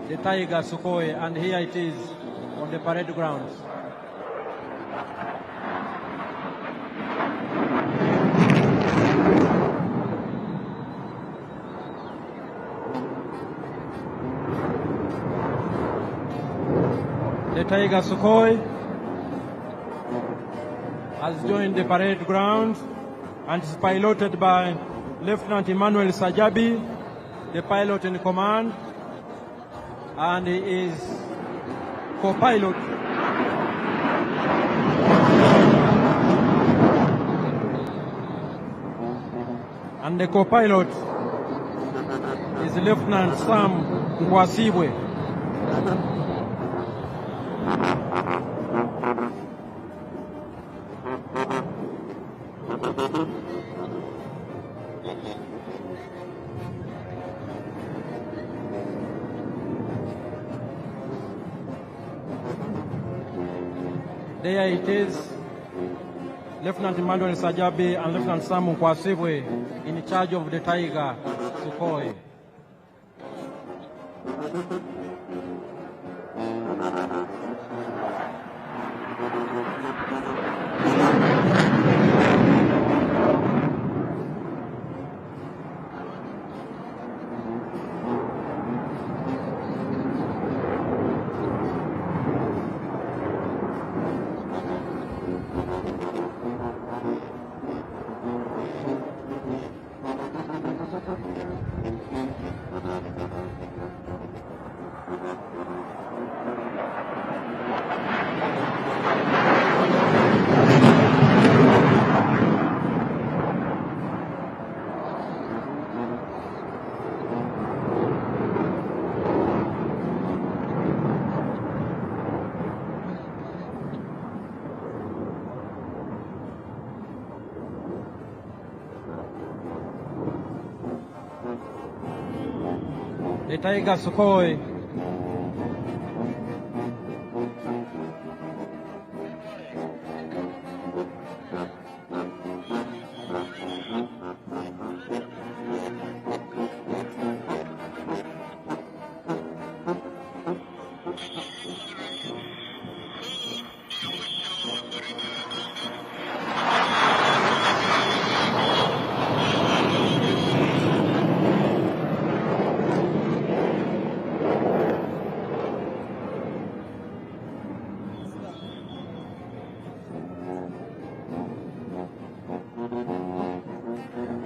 the Tiger Sukhoi, and here it is on the parade grounds. The Tiger Sukhoi has joined the parade ground and is piloted by Lieutenant Emmanuel Sajabi, the pilot in command, and he is co-pilot and the co-pilot is Lieutenant Sam Kwasibwe. There it is, Lieutenant Emmanuel Sajabi and Lieutenant Sam Kwasibwe in charge of the Tiger Sukhoi. The Tiger Sukhoi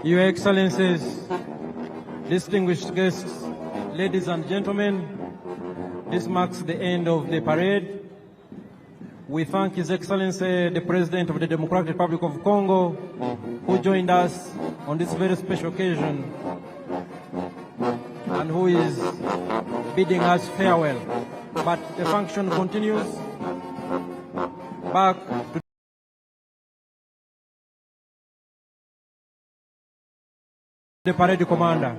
Your Excellencies, distinguished guests, ladies and gentlemen, this marks the end of the parade. We thank His Excellency, the President of the Democratic Republic of Congo, who joined us on this very special occasion and who is bidding us farewell. But the function continues back to the parade commander.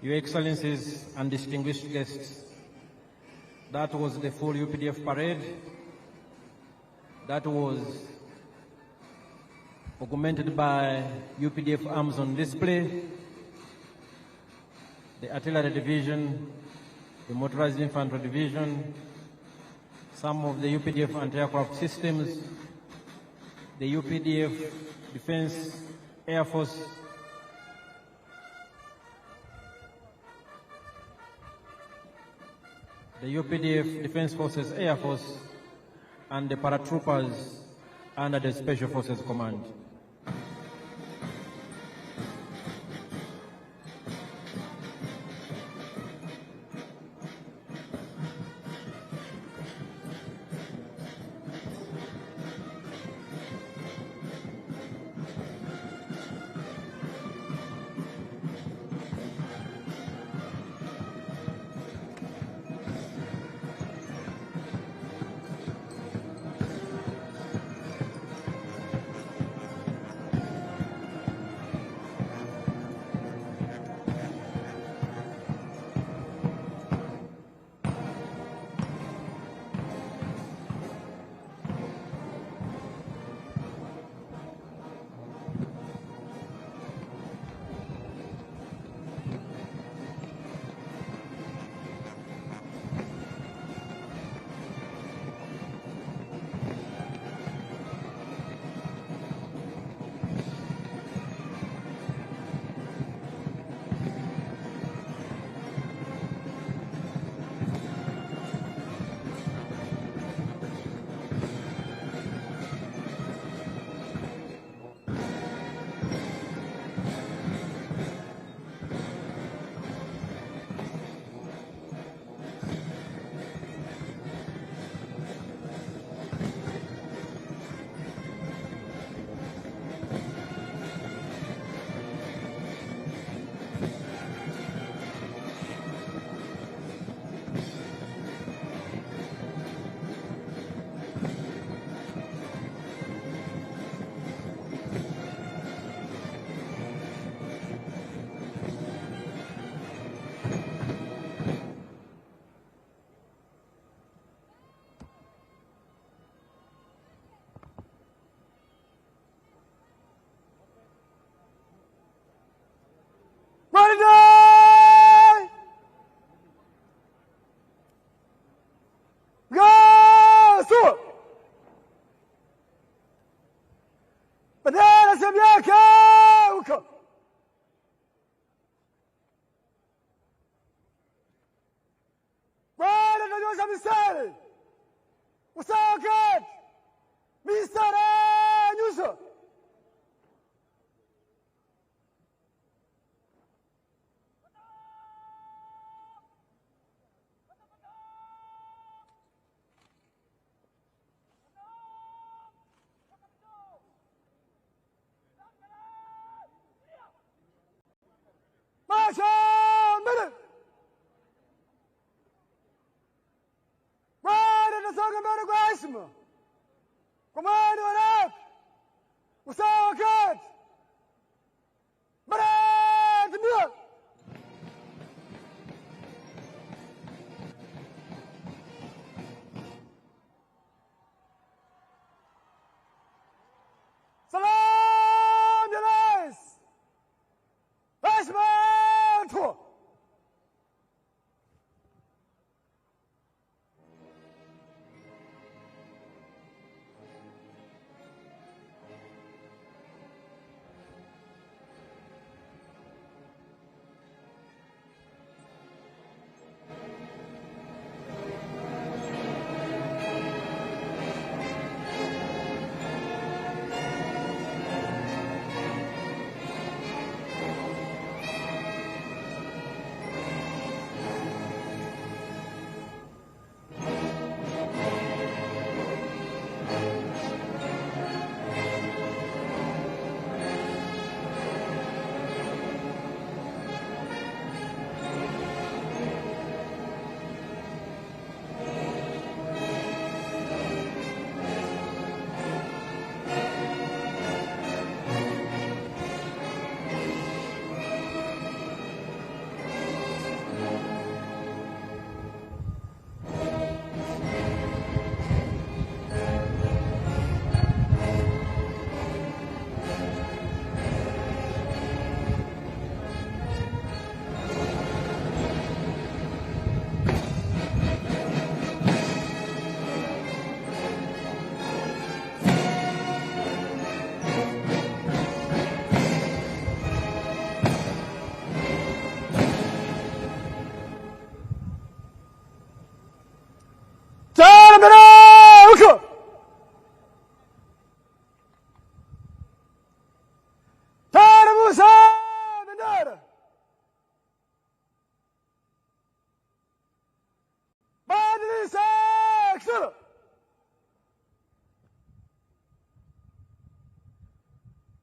Your Excellencies and distinguished guests, That was the full UPDF parade. That was augmented by UPDF arms on display, the artillery division, the motorized infantry division, some of the UPDF anti-aircraft systems, the UPDF Defense Air Force, the UPDF Defense Forces Air Force, and the paratroopers under the Special Forces Command.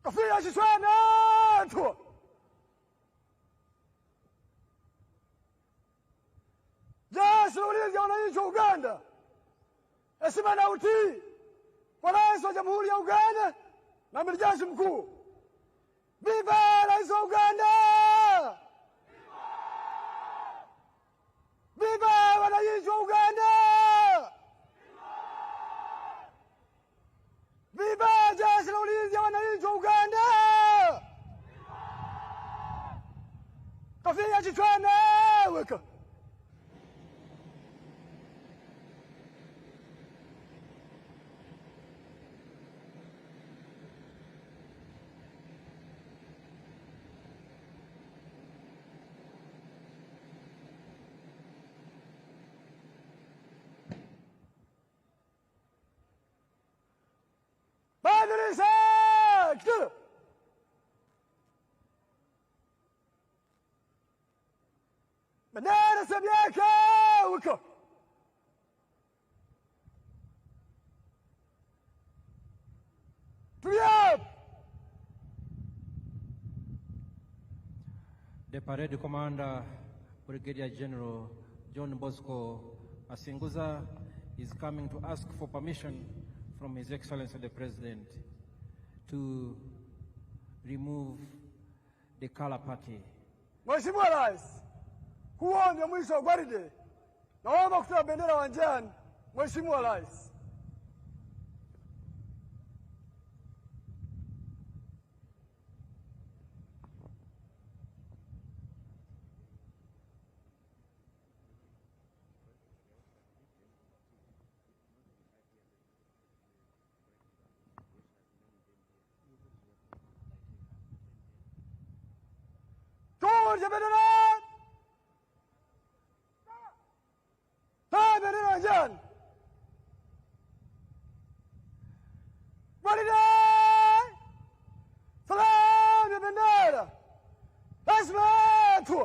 kafia Shishwana tu jeshi la ulinzi ya wananchi wa Uganda, heshima na utii kwa Rais wa Jamhuri ya Uganda na Amiri Jeshi Mkuu. Viva Rais wa Uganda! Viva wananchi wa Uganda! Viva jeshi la ulinzi ya wananchi wa Uganda! Kafia Shishwana weka. Bendera Samia weka. The parade commander, Brigadier General John Bosco Asinguza, is coming to ask for permission from His Excellency the President to remove the color party. Mheshimiwa Rais, huo ndio mwisho wa gwaride. Naomba kutoa bendera uwanjani, Mheshimiwa Rais. Turja bendera! Ta bendera uwanjani! Gwaride! Salamu ya bendera! Heshima yetu!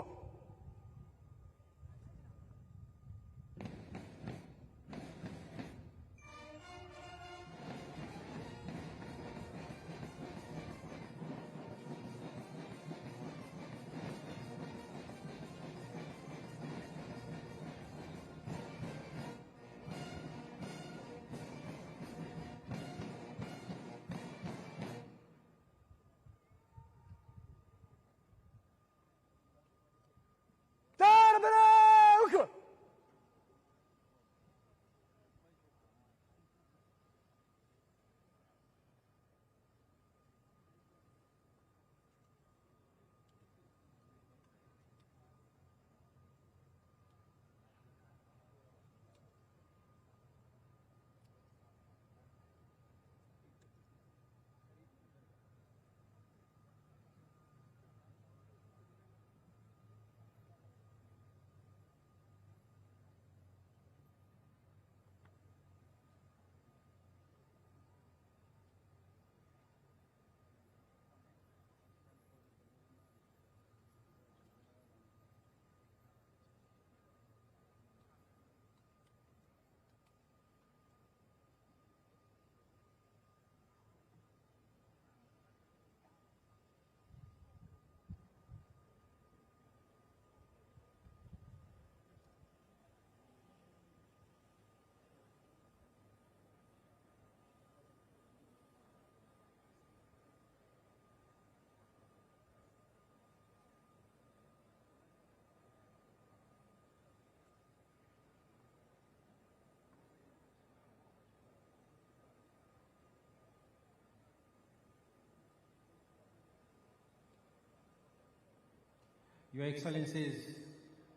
Your Excellencies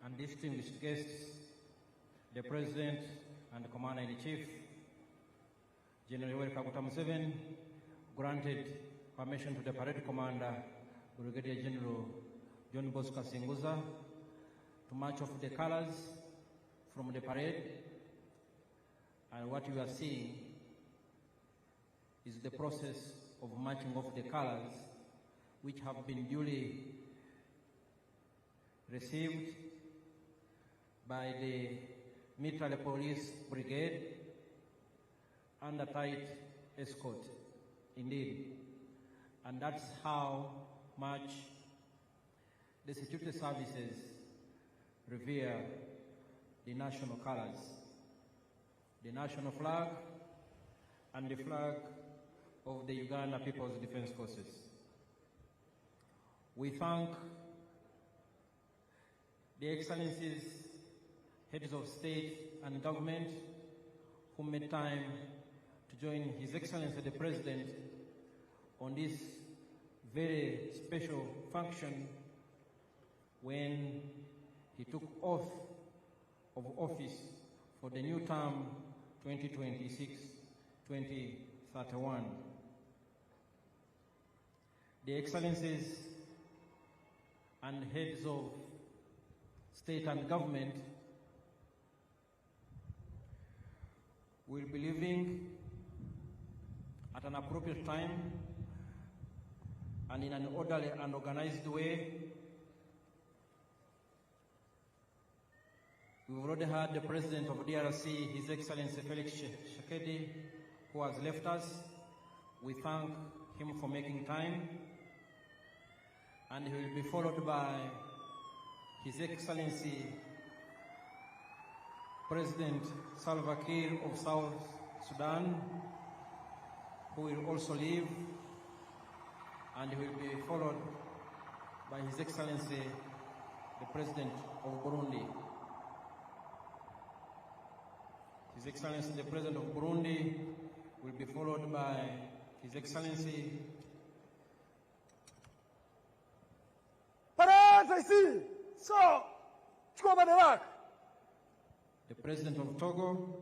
and distinguished guests, the President and Commander-in-Chief, General Uganda Museveni, granted permission to the parade commander, Brigadier General John Bosco Asinguza, to march off the colors from the parade. And what you are seeing is the process of marching off the colors, which have been duly received by the military police brigade under tight escort. Indeed, and that's how much the security services revere the national colors, the national flag, and the flag of the Uganda People's Defense Forces. We thank the Excellencies, heads of state and government who made time to join His Excellency the President on this very special function when he took oath of office for the new term 2026-2031. The Excellencies and heads of state and government will be leaving at an appropriate time and in an orderly and organized way. We've already had the President of DRC, His Excellency Felix Tshisekedi, who has left us. We thank him for making time. And he will be followed by His Excellency President Salva Kiir of South Sudan, who will also leave, and he will be followed by His Excellency the President of Burundi. His Excellency the President of Burundi will be followed by His Excellency the President of Togo,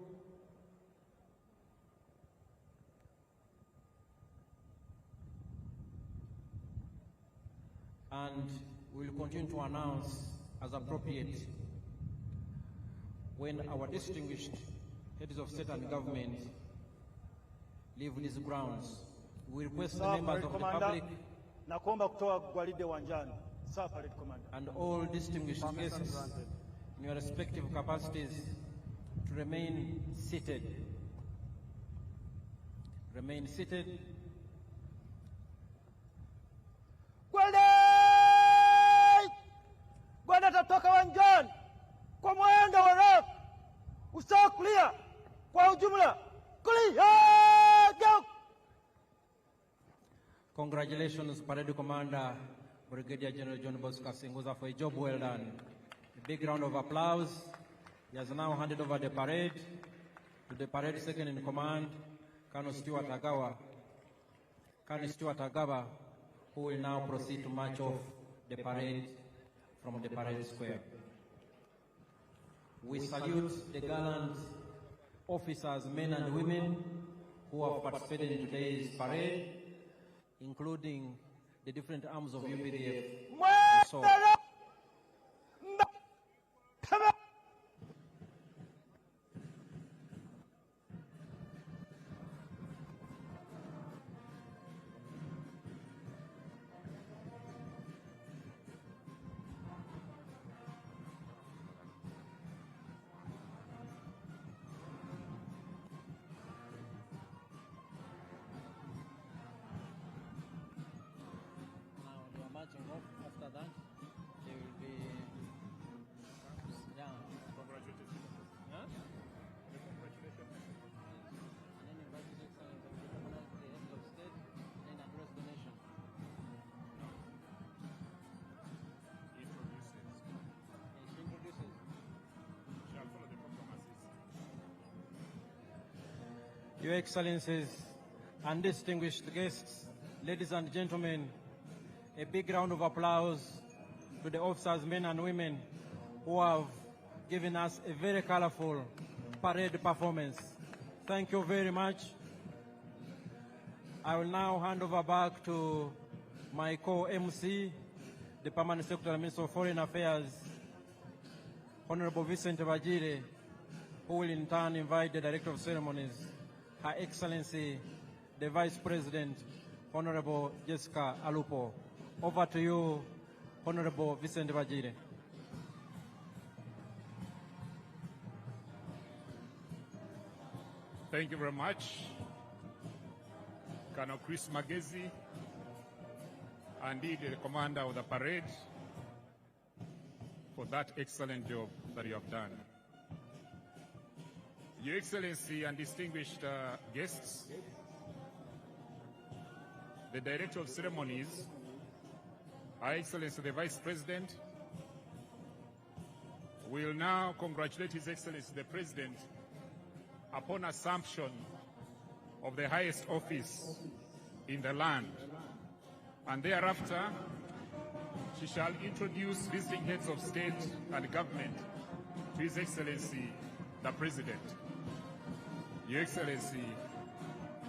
and we will continue to announce as appropriate when our distinguished heads of state and government leave these grounds. We request the members of the public and all distinguished guests in your respective capacities to remain seated. Remain seated. Gwanda tatoka wanjani kwa mwendo wa rap usawa kulia kwa ujumla kulia. Congratulations, Parade Commander Brigadier General John Bosco Singuza, for a job well done. A big round of applause. He has now handed over the parade to the parade second in command, Colonel Stuart Agawa, who will now proceed to march off the parade from the parade square. We salute the gallant officers, men and women, who have participated in today's parade, including the different arms of UPDF. So, marching off. After that, they will be down. Congratulations. Huh? Congratulations. And then invite His Excellency the heads of state, then address the nation. Introduces. Yes, introduces. Shall follow the proclamations. Your Excellencies and distinguished guests, ladies and gentlemen, a big round of applause to the officers, men and women, who have given us a very colorful parade performance. Thank you very much. I will now hand over back to my co-MC, the Permanent Secretary and Minister of Foreign Affairs, Honorable Vincent Bajire, who will in turn invite the Director of Ceremonies, Her Excellency, the Vice President, Honorable Jessica Alupo. Over to you, Honorable Vincent Bajire. Thank you very much, Colonel Chris Magezi, and indeed the commander of the parade for that excellent job that you have done. Your Excellency and distinguished guests, the Director of Ceremonies, Her Excellency the Vice President, will now congratulate His Excellency the President upon assumption of the highest office in the land, and thereafter she shall introduce visiting heads of state and government to His Excellency the President. Your Excellency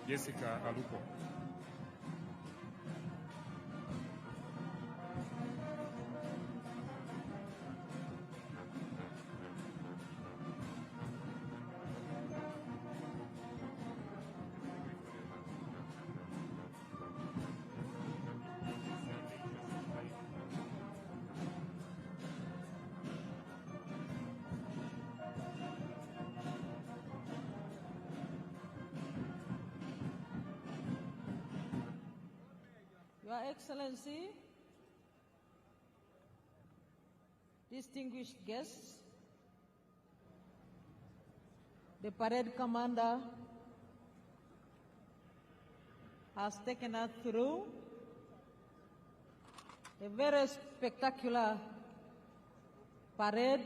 Jessica Alupo. Your Excellency, distinguished guests, the parade commander has taken us through a very spectacular parade,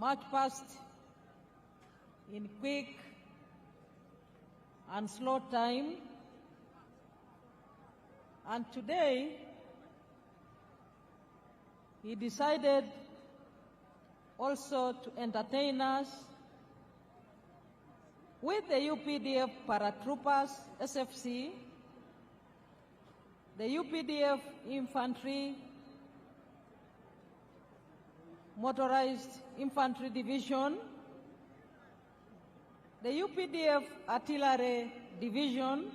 march past in quick and slow time. And today, he decided also to entertain us with the UPDF paratroopers, SFC, the UPDF Infantry, Motorized Infantry Division, the UPDF Artillery Division,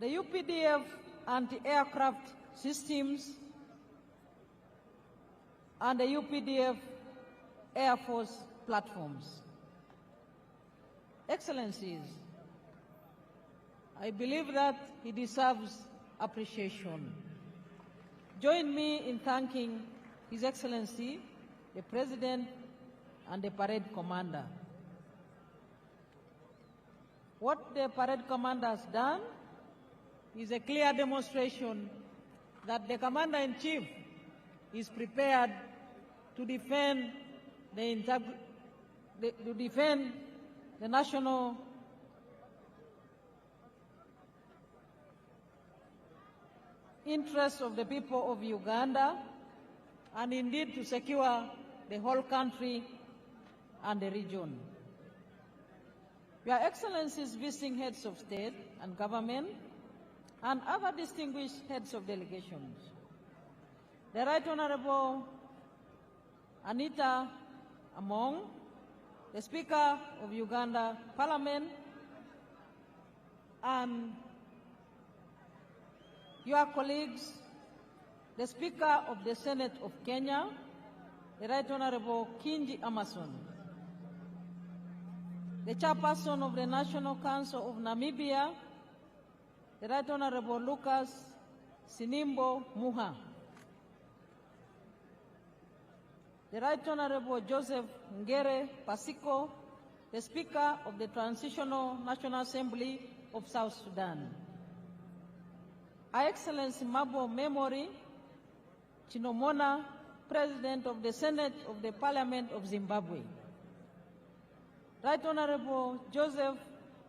the UPDF anti-aircraft systems, and the UPDF Air Force platforms. Excellencies, I believe that he deserves appreciation. Join me in thanking His Excellency, the President, and the parade commander. What the parade commander has done is a clear demonstration that the Commander-in-Chief is prepared to defend the national interests of the people of Uganda, and indeed to secure the whole country and the region. Your Excellencies, visiting heads of state and government, and other distinguished heads of delegations, the Right Honorable Anita Among, the Speaker of Uganda Parliament, and your colleagues, the Speaker of the Senate of Kenya, the Right Honorable Kingi Amason, the Chairperson of the National Council of Namibia, the Right Honorable Lucas Sinimbo Muha, the Right Honorable Joseph Ngere Pasiko, the Speaker of the Transitional National Assembly of South Sudan, Her Excellency Mabo Memory Chinomona, President of the Senate of the Parliament of Zimbabwe, Right Honorable Joseph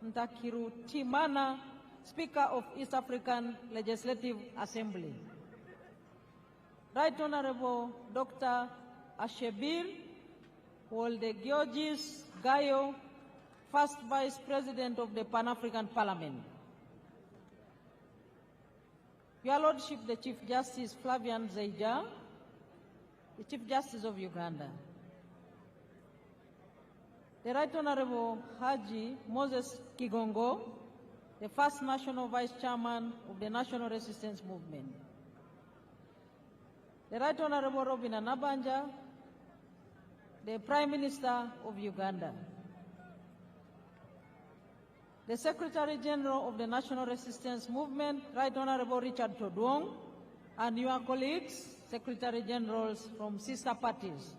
Ntakiru Timana, Speaker of East African Legislative Assembly, Right Honorable Dr. Ashebir Wolde-Georgis Gayo, First Vice President of the Pan-African Parliament, Your Lordship, the Chief Justice Flavian Zeija, the Chief Justice of Uganda, the Right Honorable Haji Moses Kigongo, the First National Vice Chairman of the National Resistance Movement, the Right Honorable Robin Anabanja, the Prime Minister of Uganda, the Secretary General of the National Resistance Movement, Right Honorable Richard Todwong, and your colleagues, Secretary Generals from sister parties,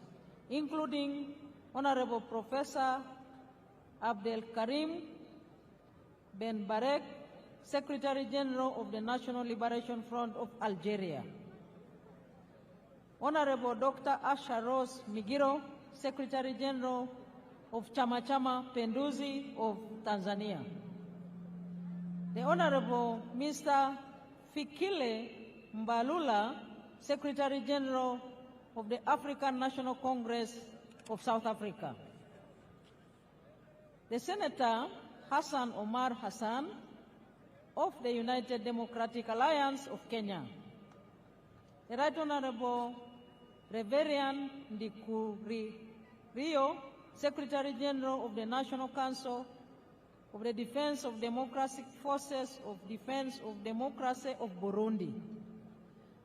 including Honorable Professor Abdel Karim Ben Barek, Secretary General of the National Liberation Front of Algeria, Honorable Dr. Asha Rose Migiro, Secretary General of Chama Chama Penduzi of Tanzania, the Honorable Mr. Fikile Mbalula, Secretary General of the African National Congress of South Africa, the Senator Hassan Omar Hassan of the United Democratic Alliance of Kenya, the Right Honorable Reverend Ndikuri Rio, Secretary General of the National Council of the Defense of Democratic Forces of Defense of Democracy of Burundi,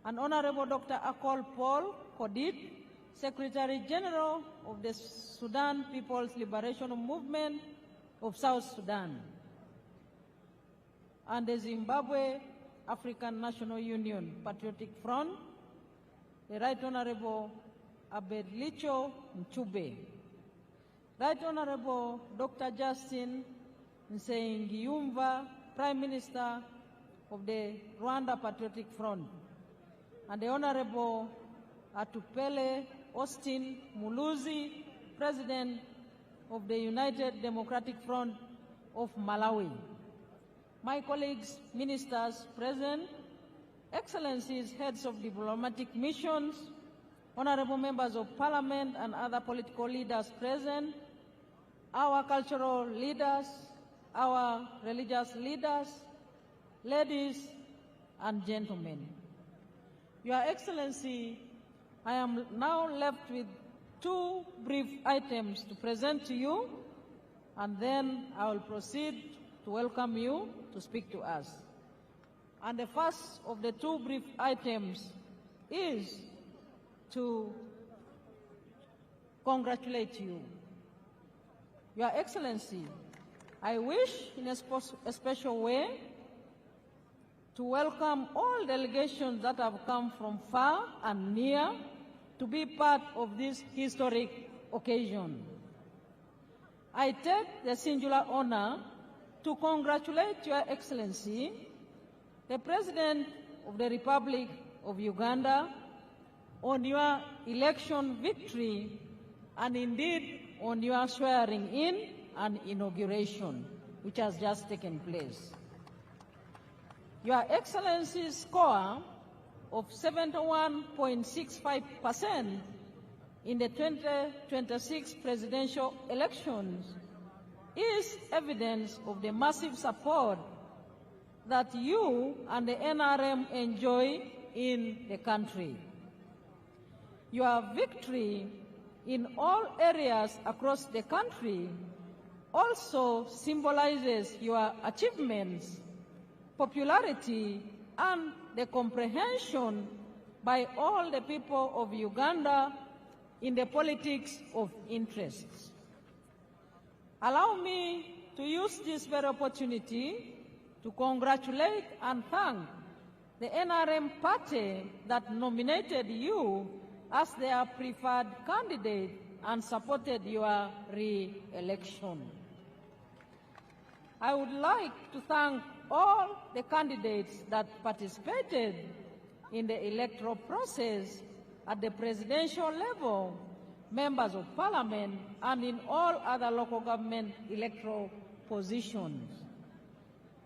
and Honorable Dr. Akol Paul Kodit, Secretary General of the Sudan People's Liberation Movement of South Sudan, and the Zimbabwe African National Union Patriotic Front, the Right Honorable Abedlicho Mchube, Right Honorable Dr. Justin Nsengiyumva, Prime Minister of the Rwanda Patriotic Front, and the Honorable Atupele Austin Muluzi, President of the United Democratic Front of Malawi. My colleagues, ministers present, Excellencies, heads of diplomatic missions, honorable members of parliament and other political leaders present, our cultural leaders, our religious leaders, ladies and gentlemen. Your Excellency, I am now left with two brief items to present to you, and then I will proceed to welcome you to speak to us. And the first of the two brief items is to congratulate you. Your Excellency, I wish in a special way to welcome all delegations that have come from far and near to be part of this historic occasion. I take the singular honor to congratulate Your Excellency, the President of the Republic of Uganda, on your election victory and indeed on your swearing in and inauguration, which has just taken place. Your Excellency's score of 71.65% in the 2026 presidential elections is evidence of the massive support that you and the NRM enjoy in the country. Your victory in all areas across the country also symbolizes your achievements, popularity, and the comprehension by all the people of Uganda in the politics of interests. Allow me to use this very opportunity to congratulate and thank the NRM party that nominated you as their preferred candidate and supported your re-election. I would like to thank all the candidates that participated in the electoral process at the presidential level, members of parliament, and in all other local government electoral positions.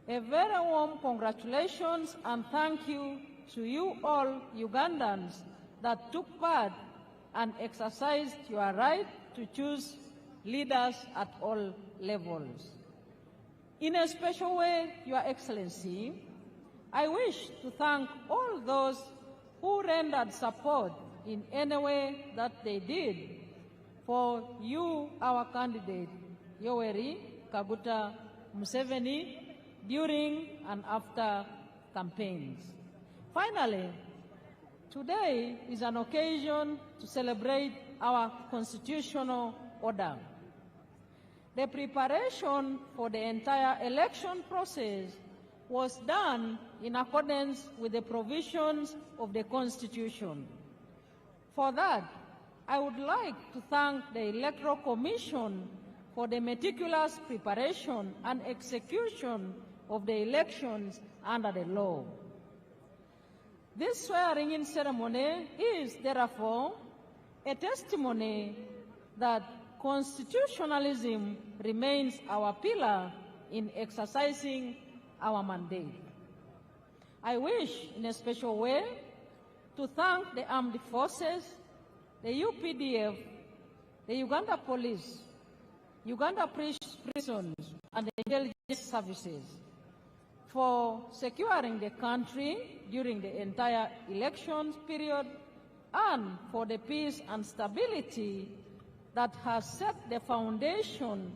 A very warm congratulations and thank you to you all Ugandans that took part and exercised your right to choose leaders at all levels. In a special way, Your Excellency, I wish to thank all those who rendered support in any way that they did for you, our candidate, Yoweri Kaguta Museveni, during and after campaigns. Finally, today is an occasion to celebrate our constitutional order. The preparation for the entire election process was done in accordance with the provisions of the Constitution. For that, I would like to thank the Electoral Commission for the meticulous preparation and execution of the elections under the law. This swearing-in ceremony is, therefore, a testimony that constitutionalism remains our pillar in exercising our mandate. I wish, in a special way, to thank the armed forces, the UPDF, the Uganda Police, Uganda prisons, and the intelligence services for securing the country during the entire elections period and for the peace and stability that has set the foundation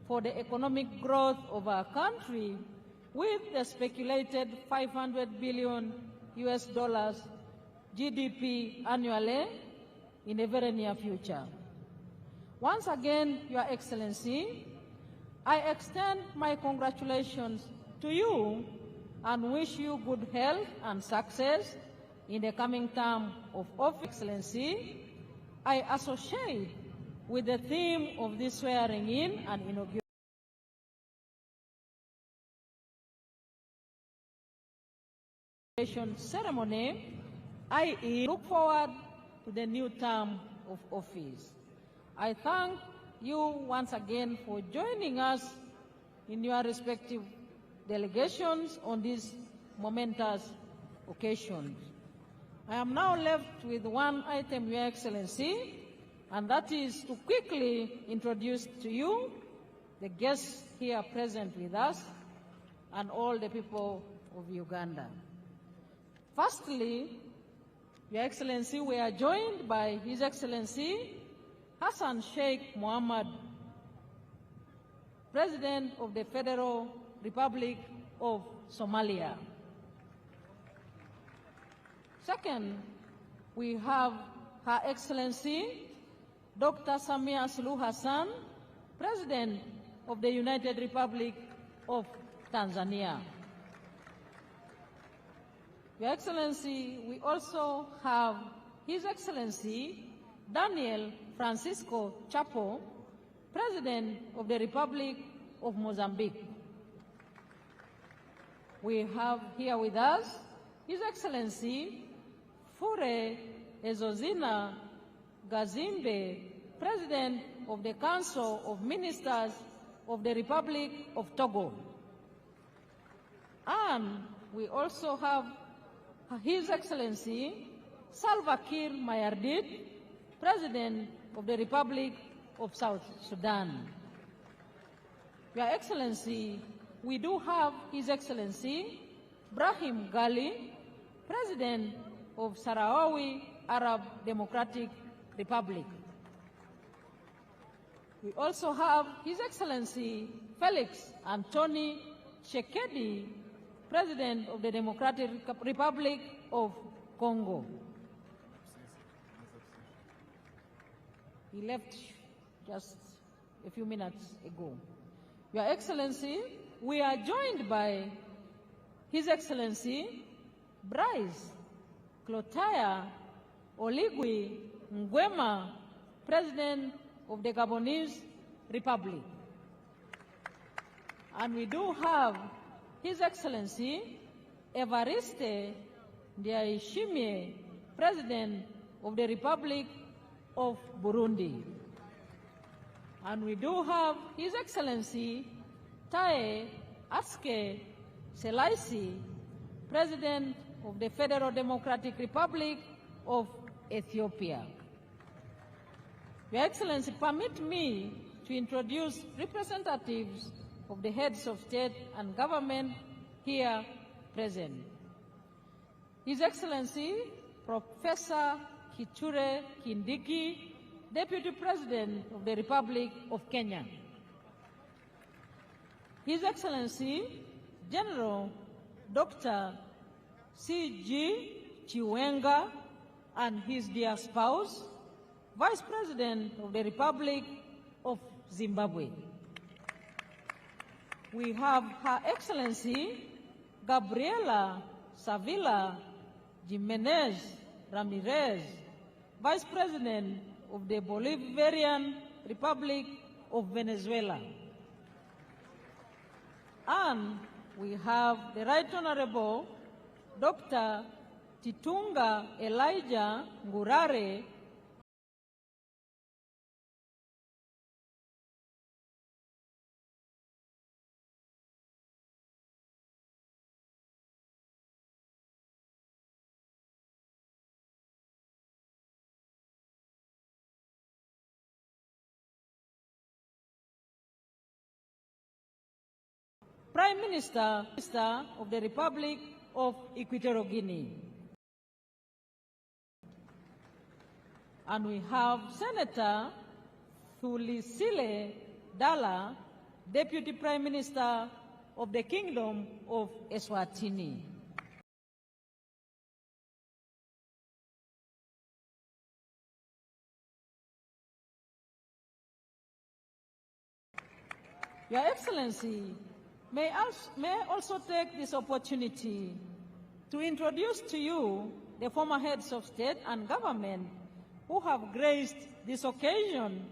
for the economic growth of our country with the speculated $500 billion GDP annually in the very near future. Once again, Your Excellency, I extend my congratulations to you and wish you good health and success in the coming term of office. Excellency, I associate with the theme of this swearing-in and inauguration ceremony, I look forward to the new term of office. I thank you once again for joining us in your respective delegations on these momentous occasions. I am now left with one item, Your Excellency, and that is to quickly introduce to you the guests here present with us and all the people of Uganda. Firstly, Your Excellency, we are joined by His Excellency Hassan Sheikh Mohammed, President of the Federal Republic of Somalia. Second, we have Her Excellency Dr. Samia Suluhu Hassan, President of the United Republic of Tanzania. Your Excellency, we also have His Excellency Daniel Francisco Chapo, President of the Republic of Mozambique. We have here with us His Excellency Fure Ezozina Gazimbe, President of the Council of Ministers of the Republic of Togo. And we also have His Excellency Salva Kiir Mayardit, President of the Republic of South Sudan. Your Excellency, we do have His Excellency Brahim Gali, President of Sahrawi Arab Democratic Republic. We also have His Excellency Felix Anthony Tshisekedi, President of the Democratic Republic of Congo. He left just a few minutes ago. Your Excellency, we are joined by His Excellency Brice Clotaire Oligui Nguema, President of the Gabonese Republic. And we do have His Excellency Evariste Ndayishimiye, President of the Republic of Burundi. And we do have His Excellency Taye Atske Selassie, President of the Federal Democratic Republic of Ethiopia. Your Excellency, permit me to introduce representatives of the heads of state and government here present. His Excellency Professor Kithure Kindiki, Deputy President of the Republic of Kenya. His Excellency General Dr. C.G. Chiwenga and his dear spouse, Vice President of the Republic of Zimbabwe. we have Her Excellency Gabriela Savila Jimenez Ramirez, Vice President of the Bolivarian Republic of Venezuela. And we have the Right Honorable Dr. Titunga Elijah Ngurare, Prime Minister of the Republic of Equatorial Guinea. And we have Senator Thulisile Dala, Deputy Prime Minister of the Kingdom of Eswatini. Your Excellency, may I also take this opportunity to introduce to you the former heads of state and government who have graced this occasion